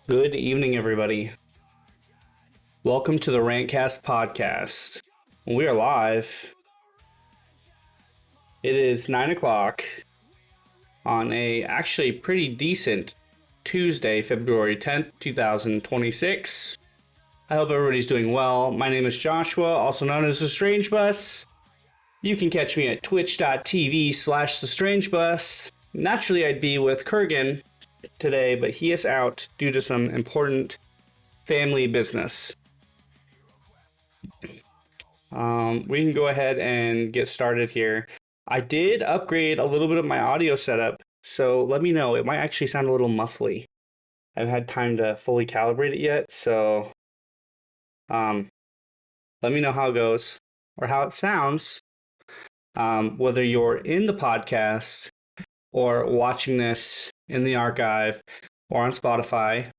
Good evening, everybody. Welcome to the TheRantCastPodcast. We are live. It is 9 o'clock on a actually pretty decent Tuesday, February 10th, 2026. I hope everybody's doing well. My name is Joshua, also known as TheStrangeBus. You can catch me at twitch.tv/TheStrangeBus. Naturally, I'd be with Kurgan today, but he is out due to some important family business. We can go ahead and get started here. I did upgrade a little bit of my audio setup, so let me know. It might actually sound a little muffly. I haven't had time to fully calibrate it yet, so let me know how it goes or how it sounds. Whether you're in the podcast or watching this in the archive or on Spotify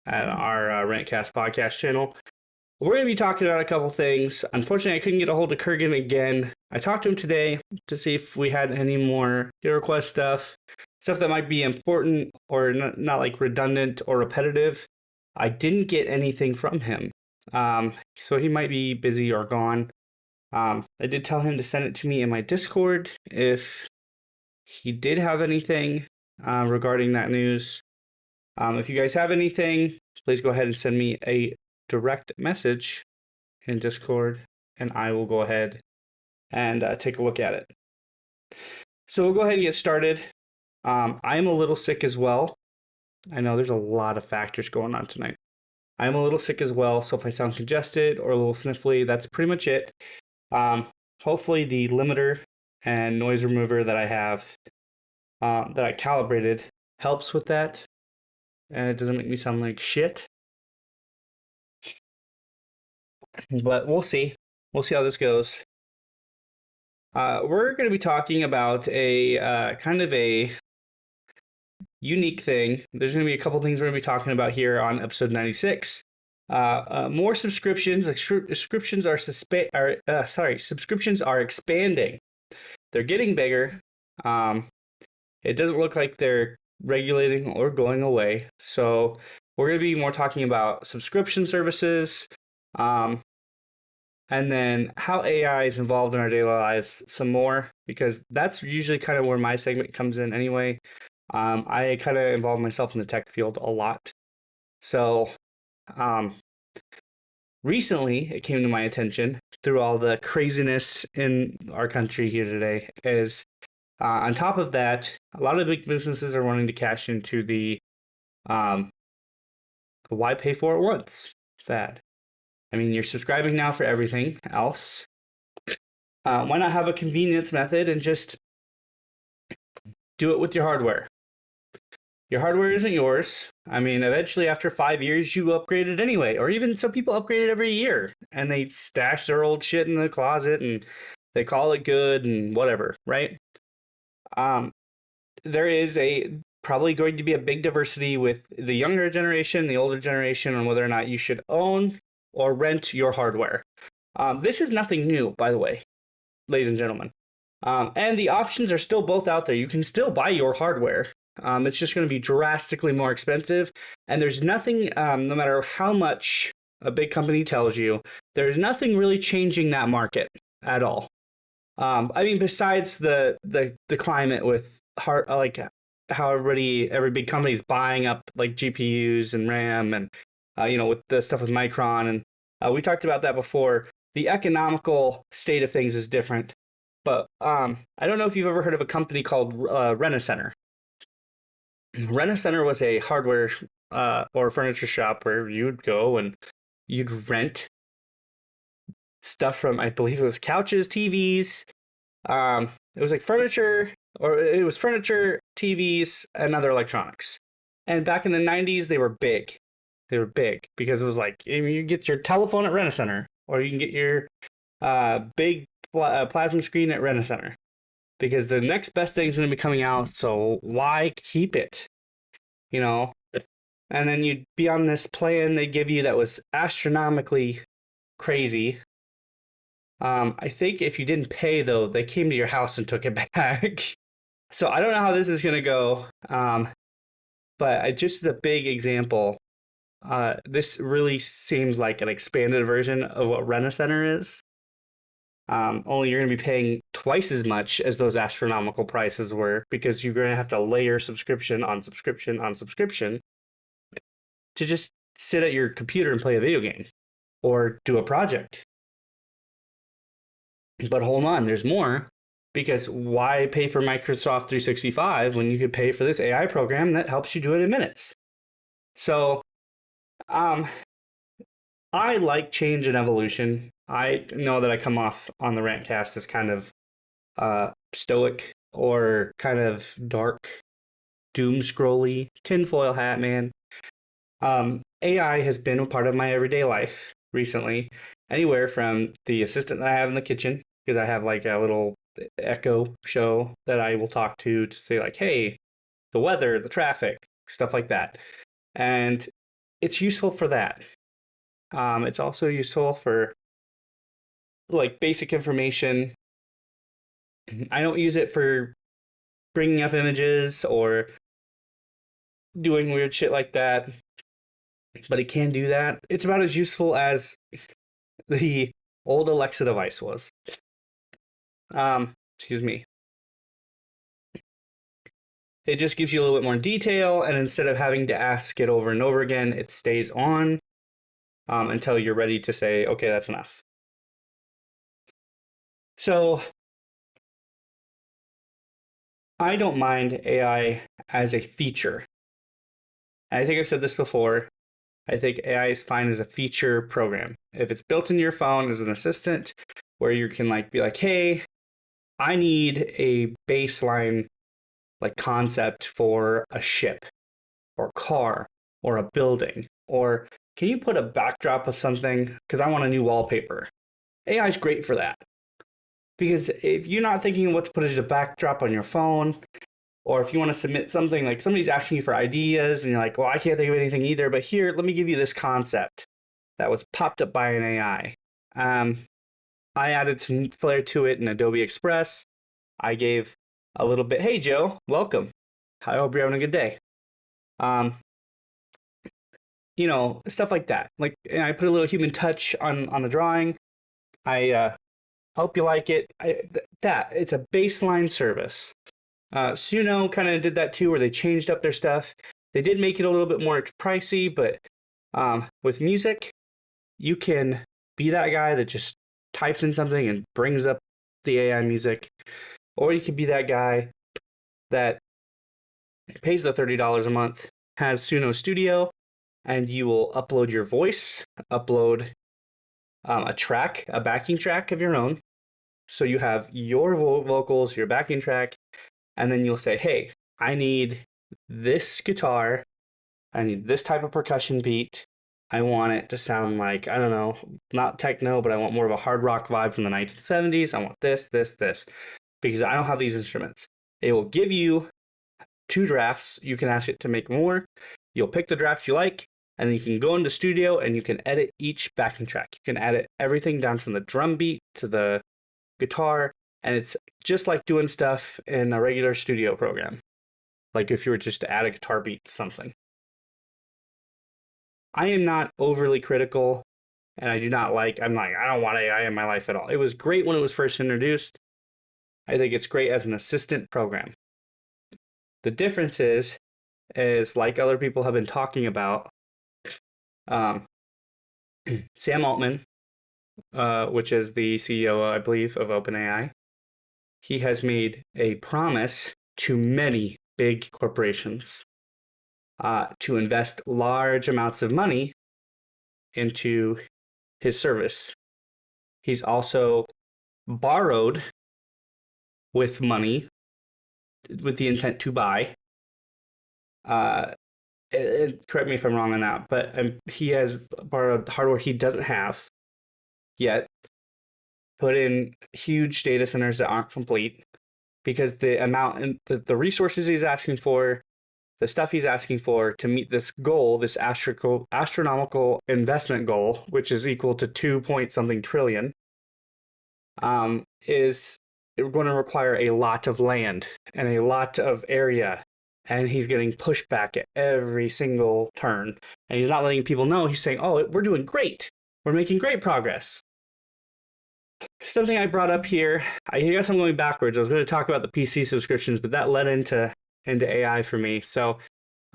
at our Rantcast podcast channel. We're going to be talking about a couple things. Unfortunately, I couldn't get a hold of Kurgan again. I talked to him today to see if we had any more hero quest stuff that might be important or not like redundant or repetitive. I didn't get anything from him. So he might be busy or gone. I did tell him to send it to me in my Discord if he did have anything regarding that news. If you guys have anything, please go ahead and send me a direct message in Discord, and I will go ahead and take a look at it. So we'll go ahead and get started. I am a little sick as well. I know there's a lot of factors going on tonight. I'm a little sick as well, so if I sound congested or a little sniffly, that's pretty much it. Hopefully the limiter and noise remover that I have, that I calibrated, helps with that, and it doesn't make me sound like shit. But we'll see. We'll see how this goes. We're going to be talking about a kind of a unique thing. There's going to be a couple things we're going to be talking about here on episode 96. More subscriptions. Subscriptions are expanding. They're getting bigger. It doesn't look like they're regulating or going away. So we're going to be more talking about subscription services, and then how AI is involved in our daily lives some more, because that's usually kind of where my segment comes in anyway. I kind of involve myself in the tech field a lot. So recently it came to my attention through all the craziness in our country here today is on top of that, a lot of big businesses are wanting to cash into the why pay for it once fad. I mean, you're subscribing now for everything else. Why not have a convenience method and just do it with your hardware? Your hardware isn't yours. I mean, eventually after 5 years, you upgrade it anyway. Or even some people upgrade it every year and they stash their old shit in the closet and they call it good and whatever, right? There is probably going to be a big diversity with the younger generation, the older generation, on whether or not you should own or rent your hardware. This is nothing new, by the way, ladies and gentlemen. And the options are still both out there. You can still buy your hardware. It's just going to be drastically more expensive. And there's nothing, no matter how much a big company tells you, there's nothing really changing that market at all. I mean, besides the climate with how every big company is buying up like GPUs and RAM and with the stuff with Micron, and we talked about that before. The economical state of things is different, but I don't know if you've ever heard of a company called Rent-A-Center. Rent-A-Center was a hardware or furniture shop where you would go and you'd rent stuff from, I believe it was couches, TVs. It was like furniture, TVs, and other electronics. And back in the 90s, they were big. They were big because it was like, you get your telephone at Rent-A-Center, or you can get your big plasma screen at Rent-A-Center, because the next best thing is going to be coming out, so why keep it? And then you'd be on this plan they give you that was astronomically crazy. I think if you didn't pay, though, they came to your house and took it back. So I don't know how this is going to go. But just as a big example, this really seems like an expanded version of what Rent-A-Center is. Only you're going to be paying twice as much as those astronomical prices were, because you're going to have to layer subscription on subscription on subscription to just sit at your computer and play a video game or do a project. But hold on, there's more, because why pay for Microsoft 365 when you could pay for this AI program that helps you do it in minutes? So, I like change and evolution. I know that I come off on the Rantcast as kind of stoic or kind of dark, doom scrolly, tinfoil hat man. AI has been a part of my everyday life recently, anywhere from the assistant that I have in the kitchen, because I have like a little echo show that I will talk to say like, hey, the weather, the traffic, stuff like that. And it's useful for that. It's also useful for like basic information. I don't use it for bringing up images or doing weird shit like that, but it can do that. It's about as useful as the old Alexa device was. Excuse me. It just gives you a little bit more detail, and instead of having to ask it over and over again, it stays on until you're ready to say, okay, that's enough. So I don't mind AI as a feature. And I think I've said this before. I think AI is fine as a feature program. If it's built into your phone as an assistant, where you can like be like, hey, I need a baseline like concept for a ship or car or a building, or can you put a backdrop of something because I want a new wallpaper. AI is great for that, because if you're not thinking what to put as a backdrop on your phone, or if you want to submit something, like somebody's asking you for ideas and you're like, well, I can't think of anything either, but here, let me give you this concept that was popped up by an AI. I added some flair to it in Adobe Express. I gave a little bit, hey, Joe, welcome. I hope you're having a good day. You know, stuff like that. Like, and I put a little human touch on the drawing. I hope you like it. It's a baseline service. Suno kind of did that too, where they changed up their stuff. They did make it a little bit more pricey, but with music, you can be that guy that just types in something and brings up the AI music, or you could be that guy that pays the $30 a month, has Suno Studio, and you will upload your voice, upload a track, a backing track of your own. So you have your vocals, your backing track, and then you'll say, hey, I need this guitar, I need this type of percussion beat, I want it to sound like, I don't know, not techno, but I want more of a hard rock vibe from the 1970s, I want this, because I don't have these instruments. It will give you 2 drafts, you can ask it to make more, you'll pick the draft you like, and then you can go into Studio and you can edit each backing track. You can edit everything down from the drum beat to the guitar, and it's just like doing stuff in a regular studio program. Like if you were just to add a guitar beat to something. I am not overly critical, and I don't want AI in my life at all. It was great when it was first introduced. I think it's great as an assistant program. The difference is like other people have been talking about, Sam Altman, which is the CEO, I believe, of OpenAI, he has made a promise to many big corporations to invest large amounts of money into his service. He's also borrowed with money with the intent to buy. Correct me if I'm wrong on that, but he has borrowed hardware he doesn't have yet, put in huge data centers that aren't complete, because the amount and the resources he's asking for, the stuff he's asking for to meet this goal, this astronomical investment goal, which is equal to 2 point something trillion, is going to require a lot of land and a lot of area and he's getting pushed back at every single turn. And he's not letting people know. He's saying, oh, we're doing great. We're making great progress. Something I brought up here, I guess I'm going backwards. I was going to talk about the PC subscriptions, but that led into AI for me. So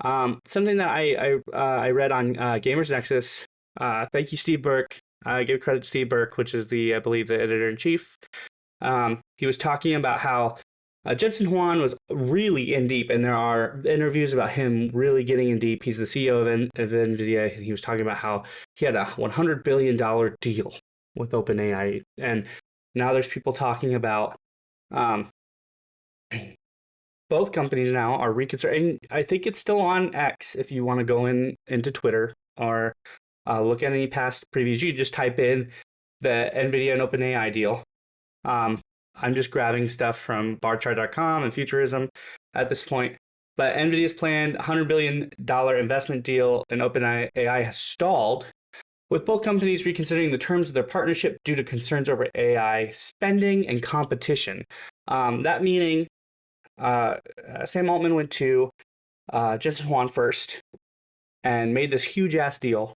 something that I read on Gamers Nexus. Thank you, Steve Burke. I give credit to Steve Burke, which is I believe, the editor-in-chief. He was talking about how Jensen Huang was really in deep, and there are interviews about him really getting in deep. He's the CEO of NVIDIA, and he was talking about how he had a $100 billion deal with OpenAI. And now there's people talking about both companies now are reconsidering. I think it's still on X if you want to go into Twitter or look at any past previews. You just type in the NVIDIA and OpenAI deal. I'm just grabbing stuff from barchart.com and Futurism at this point. But NVIDIA's planned $100 billion investment deal in OpenAI has stalled, with both companies reconsidering the terms of their partnership due to concerns over AI spending and competition. That meaning Sam Altman went to Jensen Huang first and made this huge-ass deal,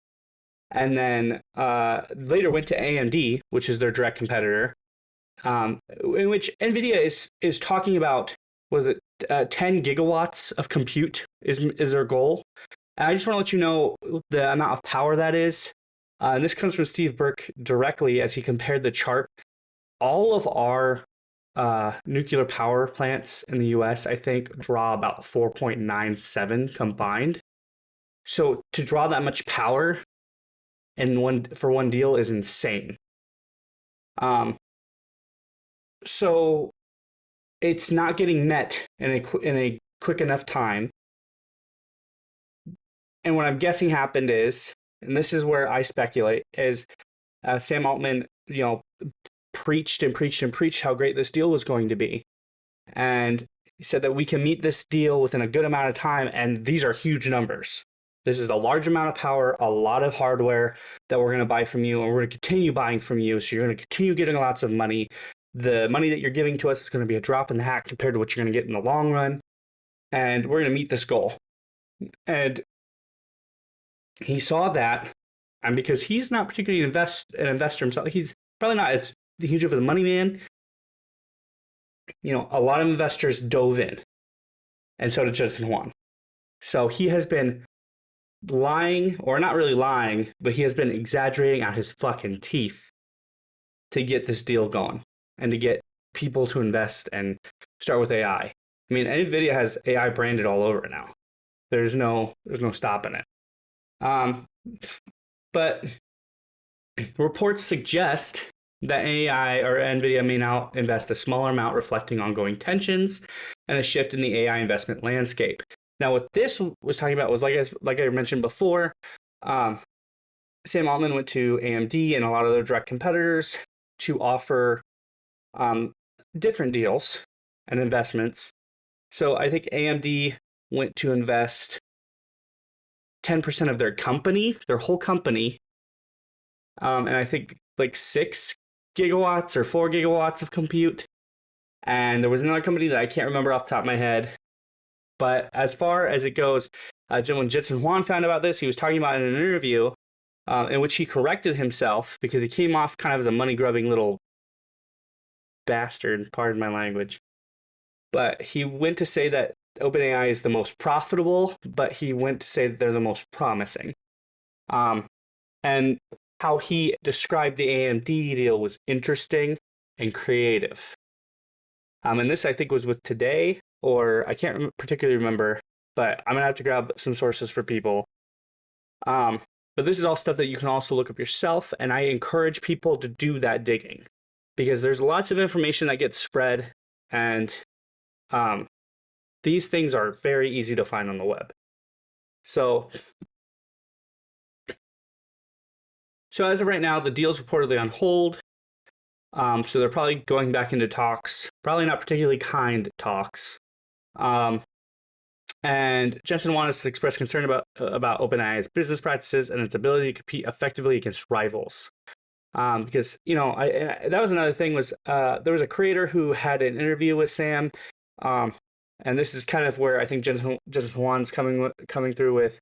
and then later went to AMD, which is their direct competitor, in which NVIDIA is talking about, was it 10 gigawatts of compute is their goal. And I just want to let you know the amount of power that is. And this comes from Steve Burke directly as he compared the chart. All of our nuclear power plants in the US, I think, draw about 4.97 combined. So to draw that much power for one deal is insane. So it's not getting met in a quick enough time. And what I'm guessing happened is, and this is where I speculate, is Sam Altman, preached and preached and preached how great this deal was going to be. And he said that we can meet this deal within a good amount of time, and these are huge numbers. This is a large amount of power, a lot of hardware that we're going to buy from you, and we're going to continue buying from you, so you're going to continue getting lots of money. The money that you're giving to us is going to be a drop in the hat compared to what you're going to get in the long run, and we're going to meet this goal. And he saw that, and because he's not particularly an investor himself, he's probably not as huge of a money man. A lot of investors dove in, and so did Jensen Huang. So he has been lying, or not really lying, but he has been exaggerating out his fucking teeth to get this deal going and to get people to invest and start with AI. I mean, NVIDIA has AI branded all over it now. There's no stopping it. But reports suggest that AI or NVIDIA may now invest a smaller amount, reflecting ongoing tensions and a shift in the AI investment landscape. Now, what this was talking about was, like I mentioned before, Sam Altman went to AMD and a lot of their direct competitors to offer different deals and investments. So I think AMD went to invest 10% of their whole company, and I think like 6 gigawatts or 4 gigawatts of compute. And there was another company that I can't remember off the top of my head. But as far as it goes, when Jensen Huang found about this, he was talking about it in an interview in which he corrected himself because he came off kind of as a money-grubbing little bastard, pardon my language. But he went to say that OpenAI is the most profitable, but he went to say that they're the most promising. And how he described the AMD deal was interesting and creative. And this, I think, was with Today, or I can't particularly remember, but I'm going to have to grab some sources for people. But this is all stuff that you can also look up yourself, and I encourage people to do that digging, because there's lots of information that gets spread, and these things are very easy to find on the web. So as of right now, the deal's reportedly on hold. So they're probably going back into talks, probably not particularly kind talks. And Jensen Huang has expressed concern about OpenAI's business practices and its ability to compete effectively against rivals. Because, that was another thing was there was a creator who had an interview with Sam. and this is kind of where I think Jensen Juan's coming through with,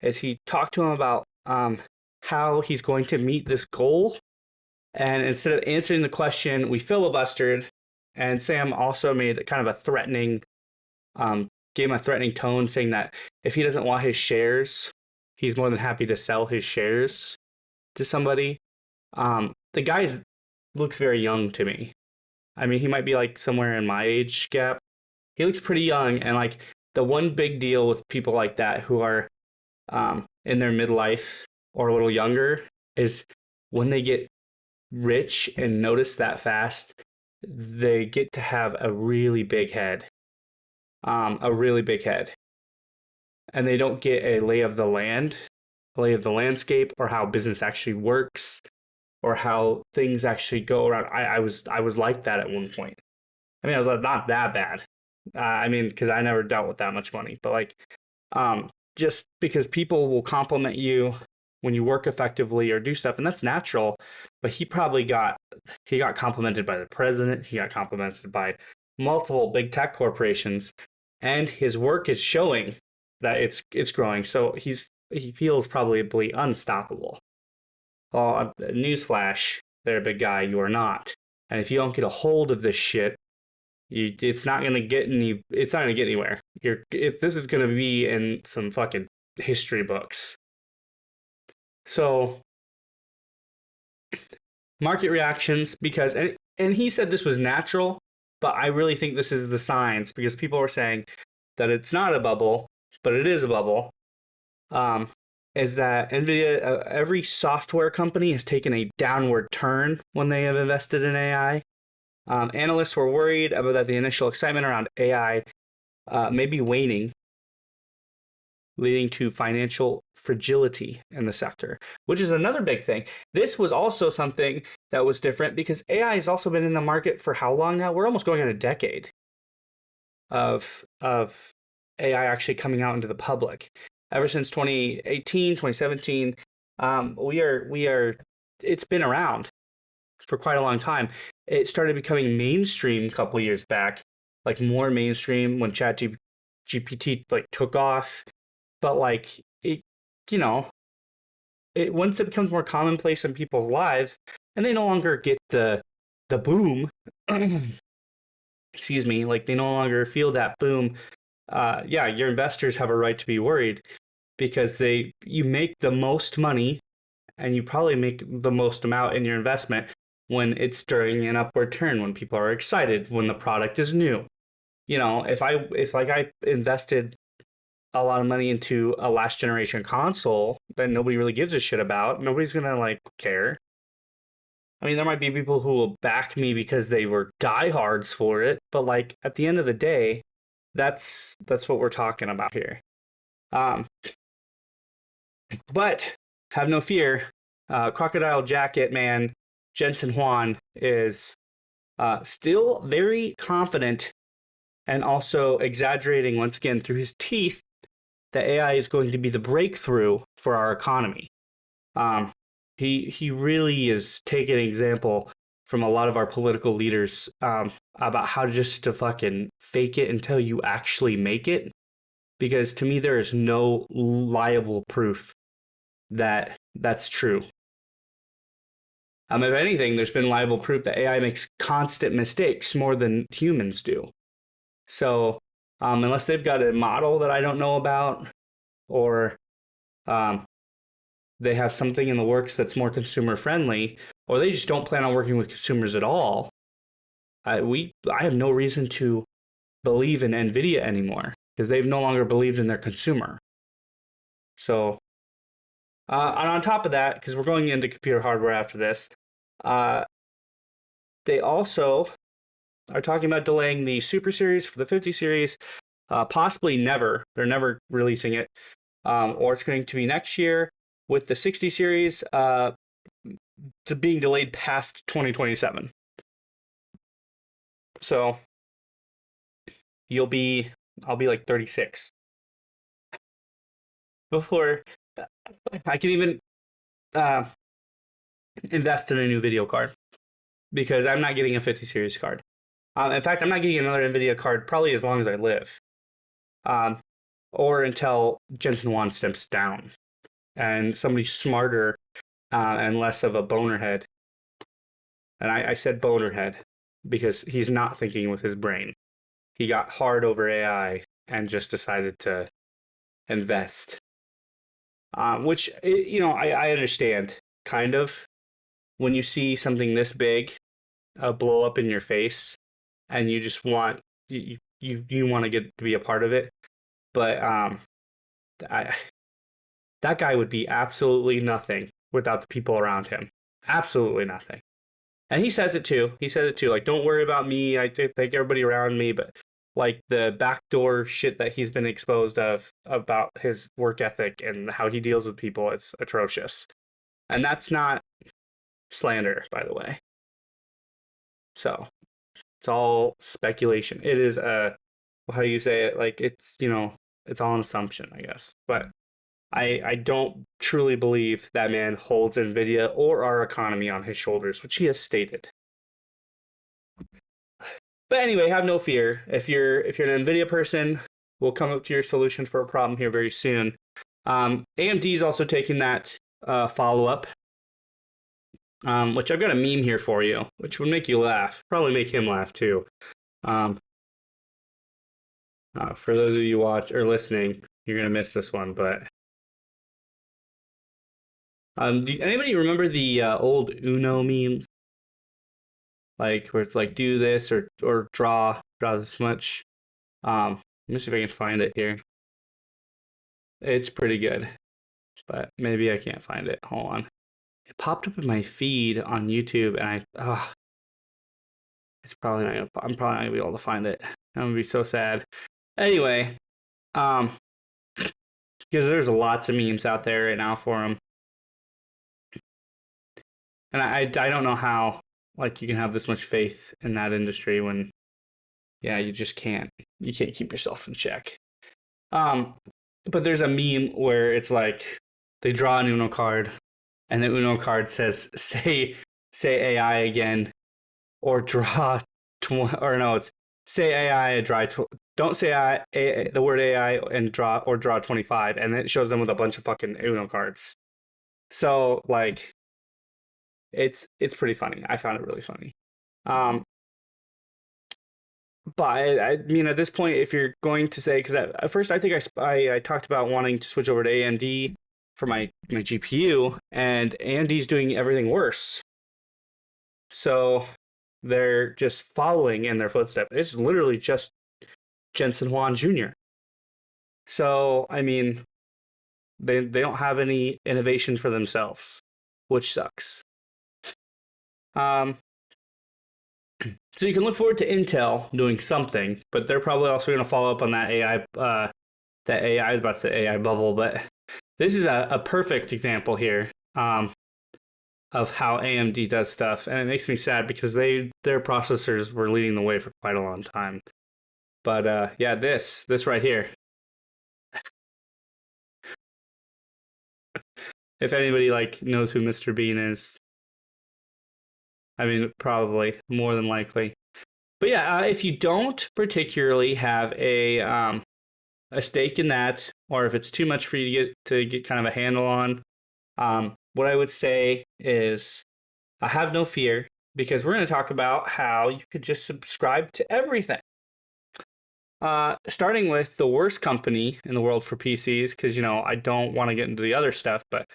is he talked to him about how he's going to meet this goal. And instead of answering the question, we filibustered, and Sam also made kind of a threatening, gave him a threatening tone, saying that if he doesn't want his shares, he's more than happy to sell his shares to somebody. The guy looks very young to me. I mean, he might be like somewhere in my age gap. He looks pretty young, and like the one big deal with people like that who are in their midlife or a little younger is when they get rich and notice that fast, they get to have a really big head. A really big head. And they don't get a lay of the land, a lay of the landscape, or how business actually works, or how things actually go around. I was like that at one point. I mean, I was not that bad. I mean, because I never dealt with that much money, but like, just because people will compliment you when you work effectively or do stuff, and that's natural. But he got complimented by the president. He got complimented by multiple big tech corporations, and his work is showing that it's growing. So he feels probably unstoppable. Well, newsflash, there, big guy, you are not. And if you don't get a hold of this shit, it's not gonna get anywhere. If this is gonna be in some fucking history books. So market reactions, because and he said this was natural, but I really think this is the science, because people were saying that it's not a bubble, but it is a bubble. Is that NVIDIA, every software company has taken a downward turn when they have invested in AI. Analysts were worried about that the initial excitement around AI may be waning, leading to financial fragility in the sector, which is another big thing. This was also something that was different because AI has also been in the market for how long now? We're almost going on a decade of AI actually coming out into the public. Ever since 2018, 2017, it's been around for quite a long time. It started becoming mainstream a couple years back, like more mainstream when ChatGPT like took off. But like it, once it becomes more commonplace in people's lives, and they no longer get the boom. Excuse me, like they no longer feel that boom. Yeah, your investors have a right to be worried because you make the most money and you probably make the most amount in your investment when it's during an upward turn, when people are excited, when the product is new. If I invested a lot of money into a last generation console that nobody really gives a shit about, nobody's gonna like care. I mean, there might be people who will back me because they were diehards for it, but like at the end of the day, that's what we're talking about here. But have no fear, Crocodile Jacket Man Jensen Huang is still very confident and also exaggerating once again through his teeth that AI is going to be the breakthrough for our economy. He really is taking an example from a lot of our political leaders about how to fucking fake it until you actually make it. Because to me, there is no liable proof that that's true. If anything, there's been liable proof that AI makes constant mistakes more than humans do. So unless they've got a model that I don't know about, or they have something in the works that's more consumer friendly, or they just don't plan on working with consumers at all, I have no reason to believe in NVIDIA anymore because they've no longer believed in their consumer. So, and on top of that, because we're going into computer hardware after this, they also are talking about delaying the Super Series for the 50 series, possibly never. They're never releasing it, or it's going to be next year with the 60 series to being delayed past 2027. So I'll be like 36 before I can even invest in a new video card, because I'm not getting a 50 series card. In fact, I'm not getting another NVIDIA card probably as long as I live. or until Jensen Huang steps down and somebody smarter and less of a bonerhead. And I said bonerhead because he's not thinking with his brain. He got hard over AI and just decided to invest. Which, I understand, kind of. When you see something this big blow up in your face and you just want, you want to get to be a part of it. But that guy would be absolutely nothing without the people around him. Absolutely nothing. And he says it too. Like, don't worry about me. I think everybody around me, but like the backdoor shit that he's been exposed of about his work ethic and how he deals with people, it's atrocious. And that's not slander, by the way. So it's all speculation. It is how do you say it? Like, it's it's all an assumption, I guess. But I don't truly believe that man holds NVIDIA or our economy on his shoulders, which he has stated. But anyway, have no fear. If you're an NVIDIA person, we'll come up to your solution for a problem here very soon. AMD is also taking that follow-up, which I've got a meme here for you, which would make you laugh. Probably make him laugh too. For those of you watch or listening, you're gonna miss this one, but anybody remember the old Uno meme? Like, where it's like, do this or draw this much. Let me see if I can find it here. It's pretty good, but maybe I can't find it. Hold on. It popped up in my feed on YouTube, and it's probably not. I'm probably not gonna be able to find it. I'm gonna be so sad. Anyway, because there's lots of memes out there right now for him, and I don't know how like you can have this much faith in that industry when, yeah, you just can't. You can't keep yourself in check. But there's a meme where it's like they draw an Uno card, and the Uno card says say AI again, or draw it's say AI don't say AI, the word AI and draw 25, and it shows them with a bunch of fucking Uno cards. So like, it's pretty funny. I found it really funny. But I mean, at this point, if you're going to say, because at first I think I talked about wanting to switch over to AMD for my GPU, and AMD's doing everything worse. So they're just following in their footsteps. It's literally just Jensen Huang Jr. So, I mean, they don't have any innovation for themselves, which sucks. So you can look forward to Intel doing something, but they're probably also going to follow up on that AI. That AI, I was about to say AI bubble, but this is a perfect example here of how AMD does stuff, and it makes me sad because their processors were leading the way for quite a long time. But yeah, this right here. If anybody like knows who Mr. Bean is, I mean, probably more than likely. But yeah, if you don't particularly have a stake in that, or if it's too much for you to get kind of a handle on, what I would say is have no fear, because we're going to talk about how you could just subscribe to everything. Starting with the worst company in the world for PCs, because, I don't want to get into the other stuff, but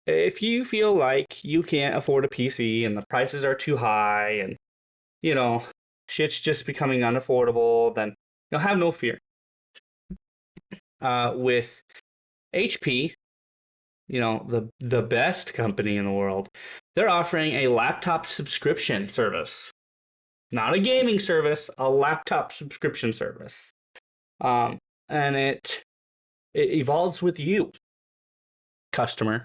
if you feel like you can't afford a PC and the prices are too high and, shit's just becoming unaffordable, then, have no fear. With HP, the best company in the world, they're offering a laptop subscription service. Not a gaming service, a laptop subscription service. And it evolves with you, customer.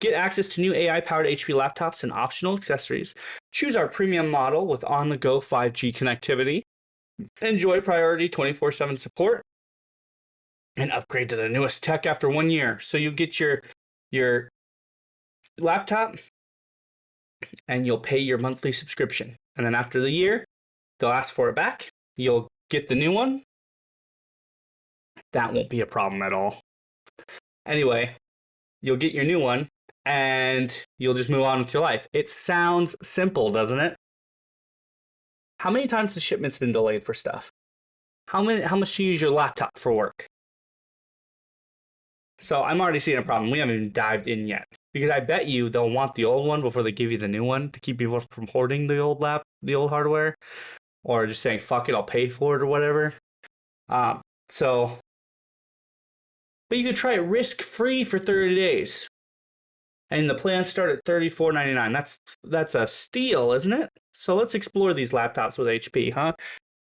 Get access to new AI-powered HP laptops and optional accessories. Choose our premium model with on-the-go 5G connectivity. Enjoy priority 24/7 support. And upgrade to the newest tech after 1 year. So you get your laptop, and you'll pay your monthly subscription. And then after the year, they'll ask for it back. You'll get the new one, that won't be a problem at all. Anyway, you'll get your new one, and you'll just move on with your life. It sounds simple, doesn't it? How many times the shipment's been delayed for stuff? How much do you use your laptop for work? So I'm already seeing a problem. We haven't even dived in yet. Because I bet you they'll want the old one before they give you the new one to keep people from hoarding the old hardware. Or just saying, fuck it, I'll pay for it or whatever. But you could try it risk-free for 30 days. And the plans start at $34.99. That's a steal, isn't it? So let's explore these laptops with HP, huh?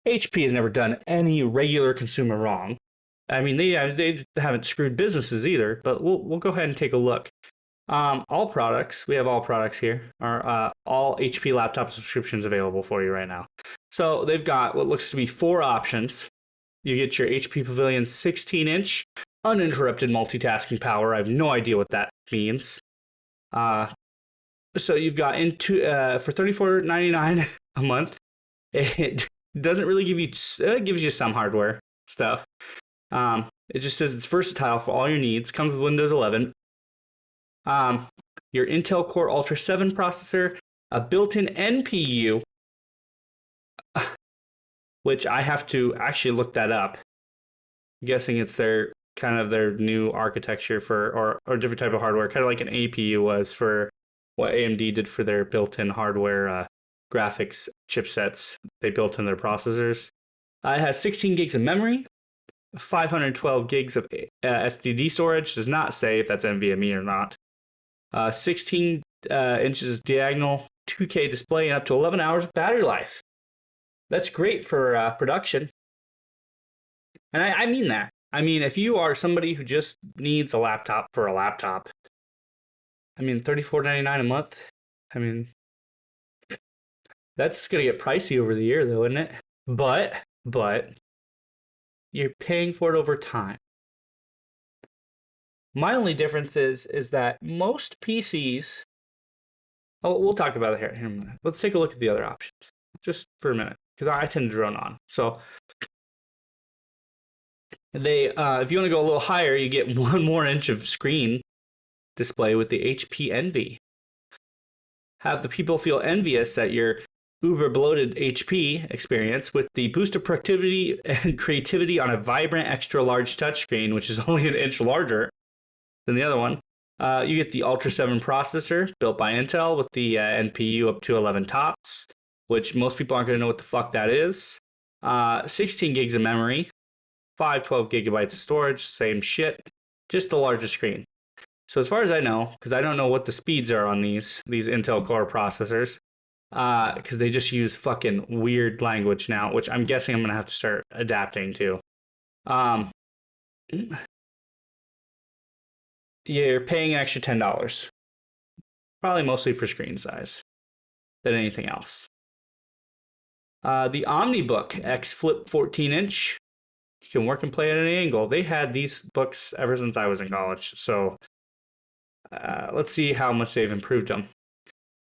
HP has never done any regular consumer wrong. I mean, they haven't screwed businesses either, but we'll go ahead and take a look. All products, we have all products here, are all HP laptop subscriptions available for you right now. So they've got what looks to be 4 options. You get your HP Pavilion 16-inch uninterrupted multitasking power. I have no idea what that means. So you've got for $34.99 a month. It doesn't really give you, it gives you some hardware stuff. It just says it's versatile for all your needs. Comes with Windows 11. Your Intel Core Ultra 7 processor, a built-in NPU, which I have to actually look that up. I'm guessing it's their new architecture for or different type of hardware, kind of like an APU was for what AMD did for their built-in hardware graphics chipsets they built in their processors. It has 16 gigs of memory, 512 gigs of SSD storage. Does not say if that's NVMe or not. 16 inches diagonal 2K display and up to 11 hours of battery life. That's great for production. And I mean that. I mean, if you are somebody who just needs a laptop for a laptop, I mean, $34.99 a month, I mean, that's going to get pricey over the year, though, isn't it? But you're paying for it over time. My only difference is that most PCs... Oh, we'll talk about it here in a minute. Let's take a look at the other options, just for a minute, because I tend to drone on. So they, if you want to go a little higher, you get 1 more inch of screen display with the HP Envy. Have the people feel envious at your uber bloated HP experience with the boost of productivity and creativity on a vibrant extra large touchscreen, which is only 1 inch larger than the other one. You get the Ultra 7 processor built by Intel with the NPU up to 11 tops, which most people aren't going to know what the fuck that is. 16 gigs of memory, 512 gigabytes of storage, same shit, just the larger screen. So as far as I know, because I don't know what the speeds are on these Intel Core processors, because they just use fucking weird language now, which I'm guessing I'm going to have to start adapting to. You're paying an extra $10, probably mostly for screen size than anything else. The OmniBook X Flip 14-inch, you can work and play at any angle. They had these books ever since I was in college, so let's see how much they've improved them.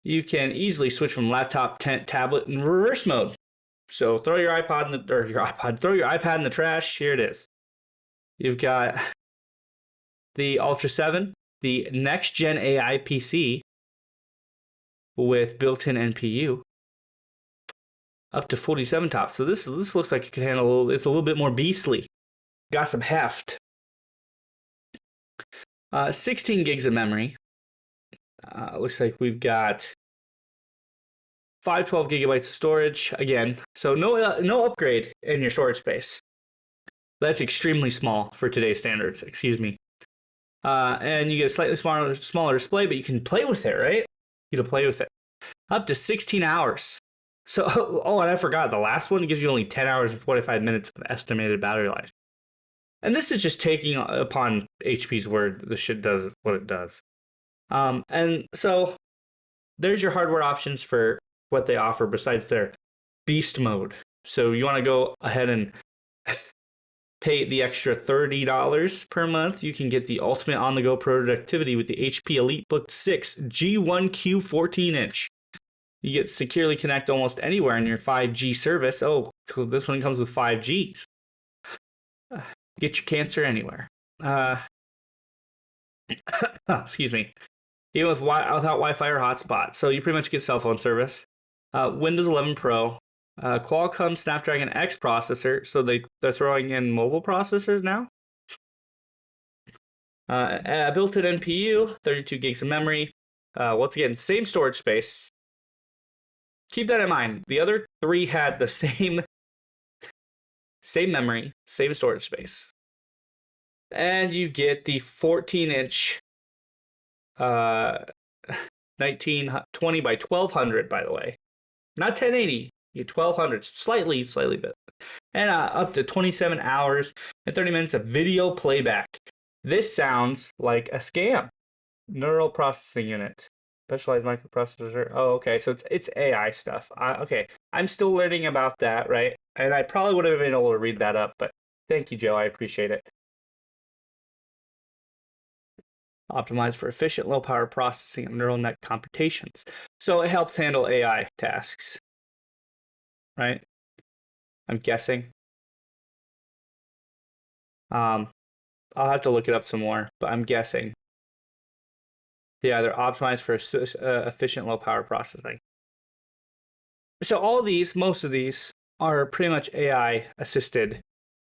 You can easily switch from laptop, tablet, and reverse mode. So throw your iPad in the trash. Here it is. You've got the Ultra 7, the next gen AI PC with built-in NPU, up to 47 tops. So this looks like it can handle it's a little bit more beastly. Got some heft. 16 gigs of memory. Looks like we've got 512 gigabytes of storage again. So no upgrade in your storage space. That's extremely small for today's standards. Excuse me. And you get a slightly smaller display, but you can play with it, right? You can play with it up to 16 hours. So, oh, and I forgot, the last one gives you only 10 hours and 45 minutes of estimated battery life. And this is just taking upon HP's word the shit does what it does. And so there's your hardware options for what they offer besides their beast mode. So you want to go ahead and pay the extra $30 per month. You can get the ultimate on-the-go productivity with the HP EliteBook 6 G1Q 14-inch. You get securely connect almost anywhere in your 5G service. Oh, so this one comes with 5G. Get your cancer anywhere. Excuse me. Even without Wi-Fi or hotspot, so you pretty much get cell phone service. Windows 11 Pro, Qualcomm Snapdragon X processor, so they're throwing in mobile processors now. A built-in NPU, 32 gigs of memory. Once again, same storage space. Keep that in mind. The other three had the same memory, same storage space. And you get the 14-inch 1920 by 1200, by the way. Not 1080, you 1200, slightly bit. And up to 27 hours and 30 minutes of video playback. This sounds like a scam. Neural processing unit. Specialized microprocessor. Oh, okay. So it's AI stuff. Okay. I'm still learning about that, right? And I probably would have been able to read that up, but thank you, Joe. I appreciate it. Optimized for efficient low-power processing of neural net computations. So it helps handle AI tasks, right? I'm guessing. I'll have to look it up some more, but I'm guessing. Yeah, they're optimized for efficient low-power processing. So all of these, most of these, are pretty much AI-assisted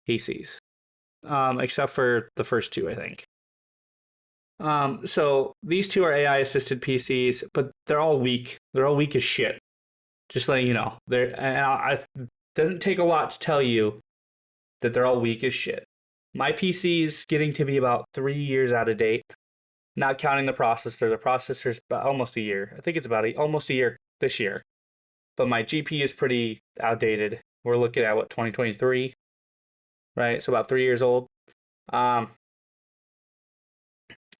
PCs, except for the first two, I think. So these two are AI-assisted PCs, but they're all weak. They're all weak as shit. Just letting you know. It doesn't take a lot to tell you that they're all weak as shit. My PC is getting to be about 3 years out of date, not counting the processor. The processor's about almost a year. I think it's about almost a year this year. But my GPU is pretty outdated. We're looking at, 2023? Right? So about 3 years old.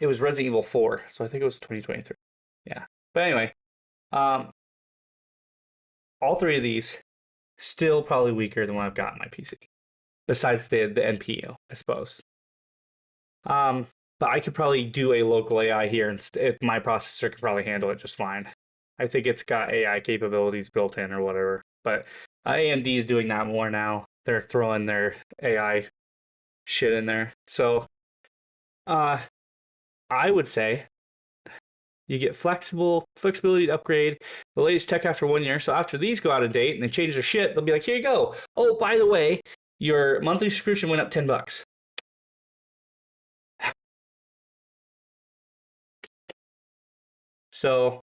It was Resident Evil 4, so I think it was 2023. Yeah. But anyway, all three of these still probably weaker than what I've got in my PC. Besides the NPU, I suppose. But I could probably do a local AI here, and my processor could probably handle it just fine. I think it's got AI capabilities built in or whatever. But AMD is doing that more now. They're throwing their AI shit in there. So, I would say you get flexibility to upgrade the latest tech after 1 year. So after these go out of date and they change their shit, they'll be like, here you go. Oh, by the way, your monthly subscription went up $10. So,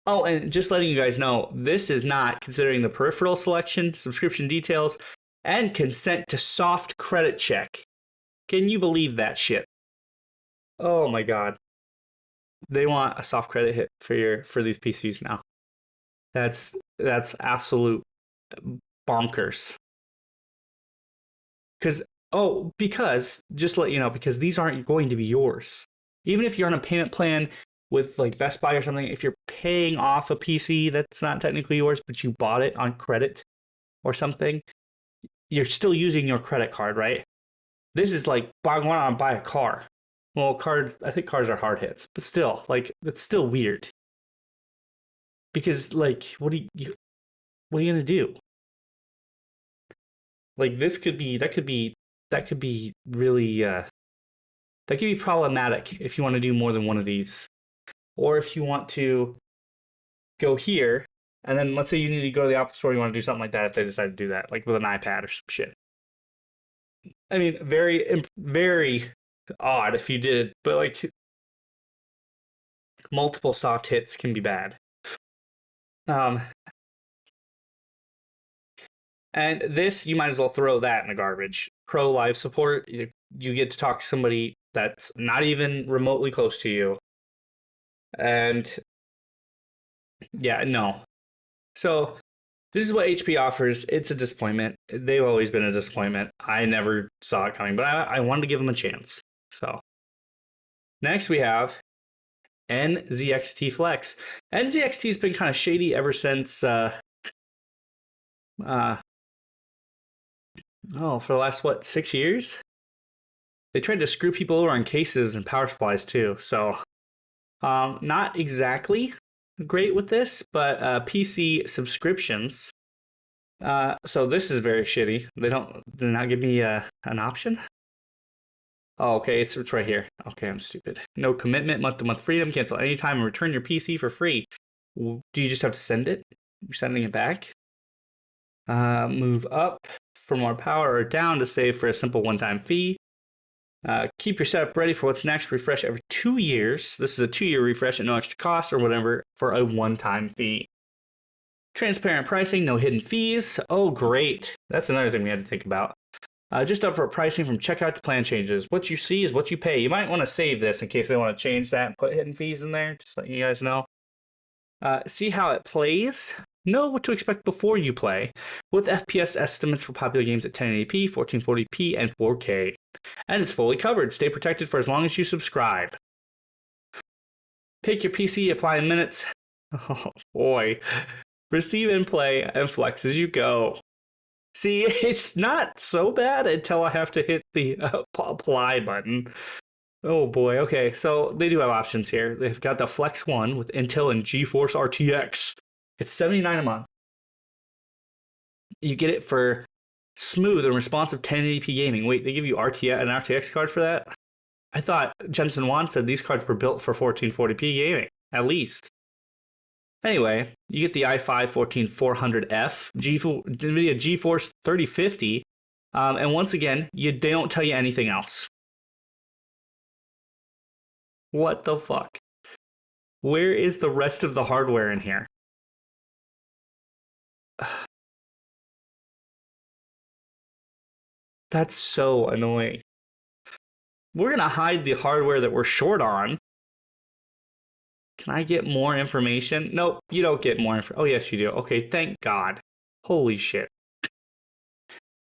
oh, and just letting you guys know, this is not considering the peripheral selection, subscription details, and consent to soft credit check. Can you believe that shit? Oh my god. They want a soft credit hit for these PCs now. That's absolute bonkers. Because just to let you know, because these aren't going to be yours. Even if you're on a payment plan with like Best Buy or something, if you're paying off a PC that's not technically yours, but you bought it on credit or something, you're still using your credit card, right? This is like going out and buy a car. Well, I think cars are hard hits, but still, like, it's still weird. Because, like, what are you gonna do? Like, that could be really, that could be problematic if you want to do more than one of these. Or if you want to go here, and then let's say you need to go to the Apple Store, you want to do something like that if they decide to do that, like with an iPad or some shit. I mean, very, very odd if you did, but like multiple soft hits can be bad. And this, you might as well throw that in the garbage. Pro live support, you get to talk to somebody that's not even remotely close to you. And yeah, no. So this is what HP offers. It's a disappointment. They've always been a disappointment. I never saw it coming, but I wanted to give them a chance. So next we have NZXT Flex. NZXT has been kind of shady ever since for the last 6 years? They tried to screw people over on cases and power supplies too. So not exactly great with this, but PC subscriptions So this is very shitty. They did not give me an option. Oh, okay, it's right here. Okay, I'm stupid. No commitment, month-to-month freedom, cancel anytime, and return your PC for free. Do you just have to send it? You're sending it back? Move up for more power or down to save for a simple one-time fee. Keep your setup ready for what's next. Refresh every 2 years. This is a 2-year refresh at no extra cost or whatever for a one-time fee. Transparent pricing, no hidden fees. Oh, great. That's another thing we had to think about. Just upfront pricing from checkout to plan changes. What you see is what you pay. You might want to save this in case they want to change that and put hidden fees in there. Just let you guys know. See how it plays. Know what to expect before you play. With FPS estimates for popular games at 1080p, 1440p, and 4K. And it's fully covered. Stay protected for as long as you subscribe. Pick your PC, apply in minutes. Oh boy. Receive and play and flex as you go. See, it's not so bad until I have to hit the apply button. Oh boy, okay, so they do have options here. They've got the Flex One with Intel and GeForce RTX. It's $79 a month. You get it for smooth and responsive 1080p gaming. Wait, they give you an RTX card for that? I thought Jensen Huang said these cards were built for 1440p gaming, at least. Anyway, you get the i5-14400F, NVIDIA GeForce 3050, and once again, they don't tell you anything else. What the fuck? Where is the rest of the hardware in here? That's so annoying. We're gonna hide the hardware that we're short on. Can I get more information? Nope, you don't get more information. Oh, yes, you do. Okay, thank God. Holy shit.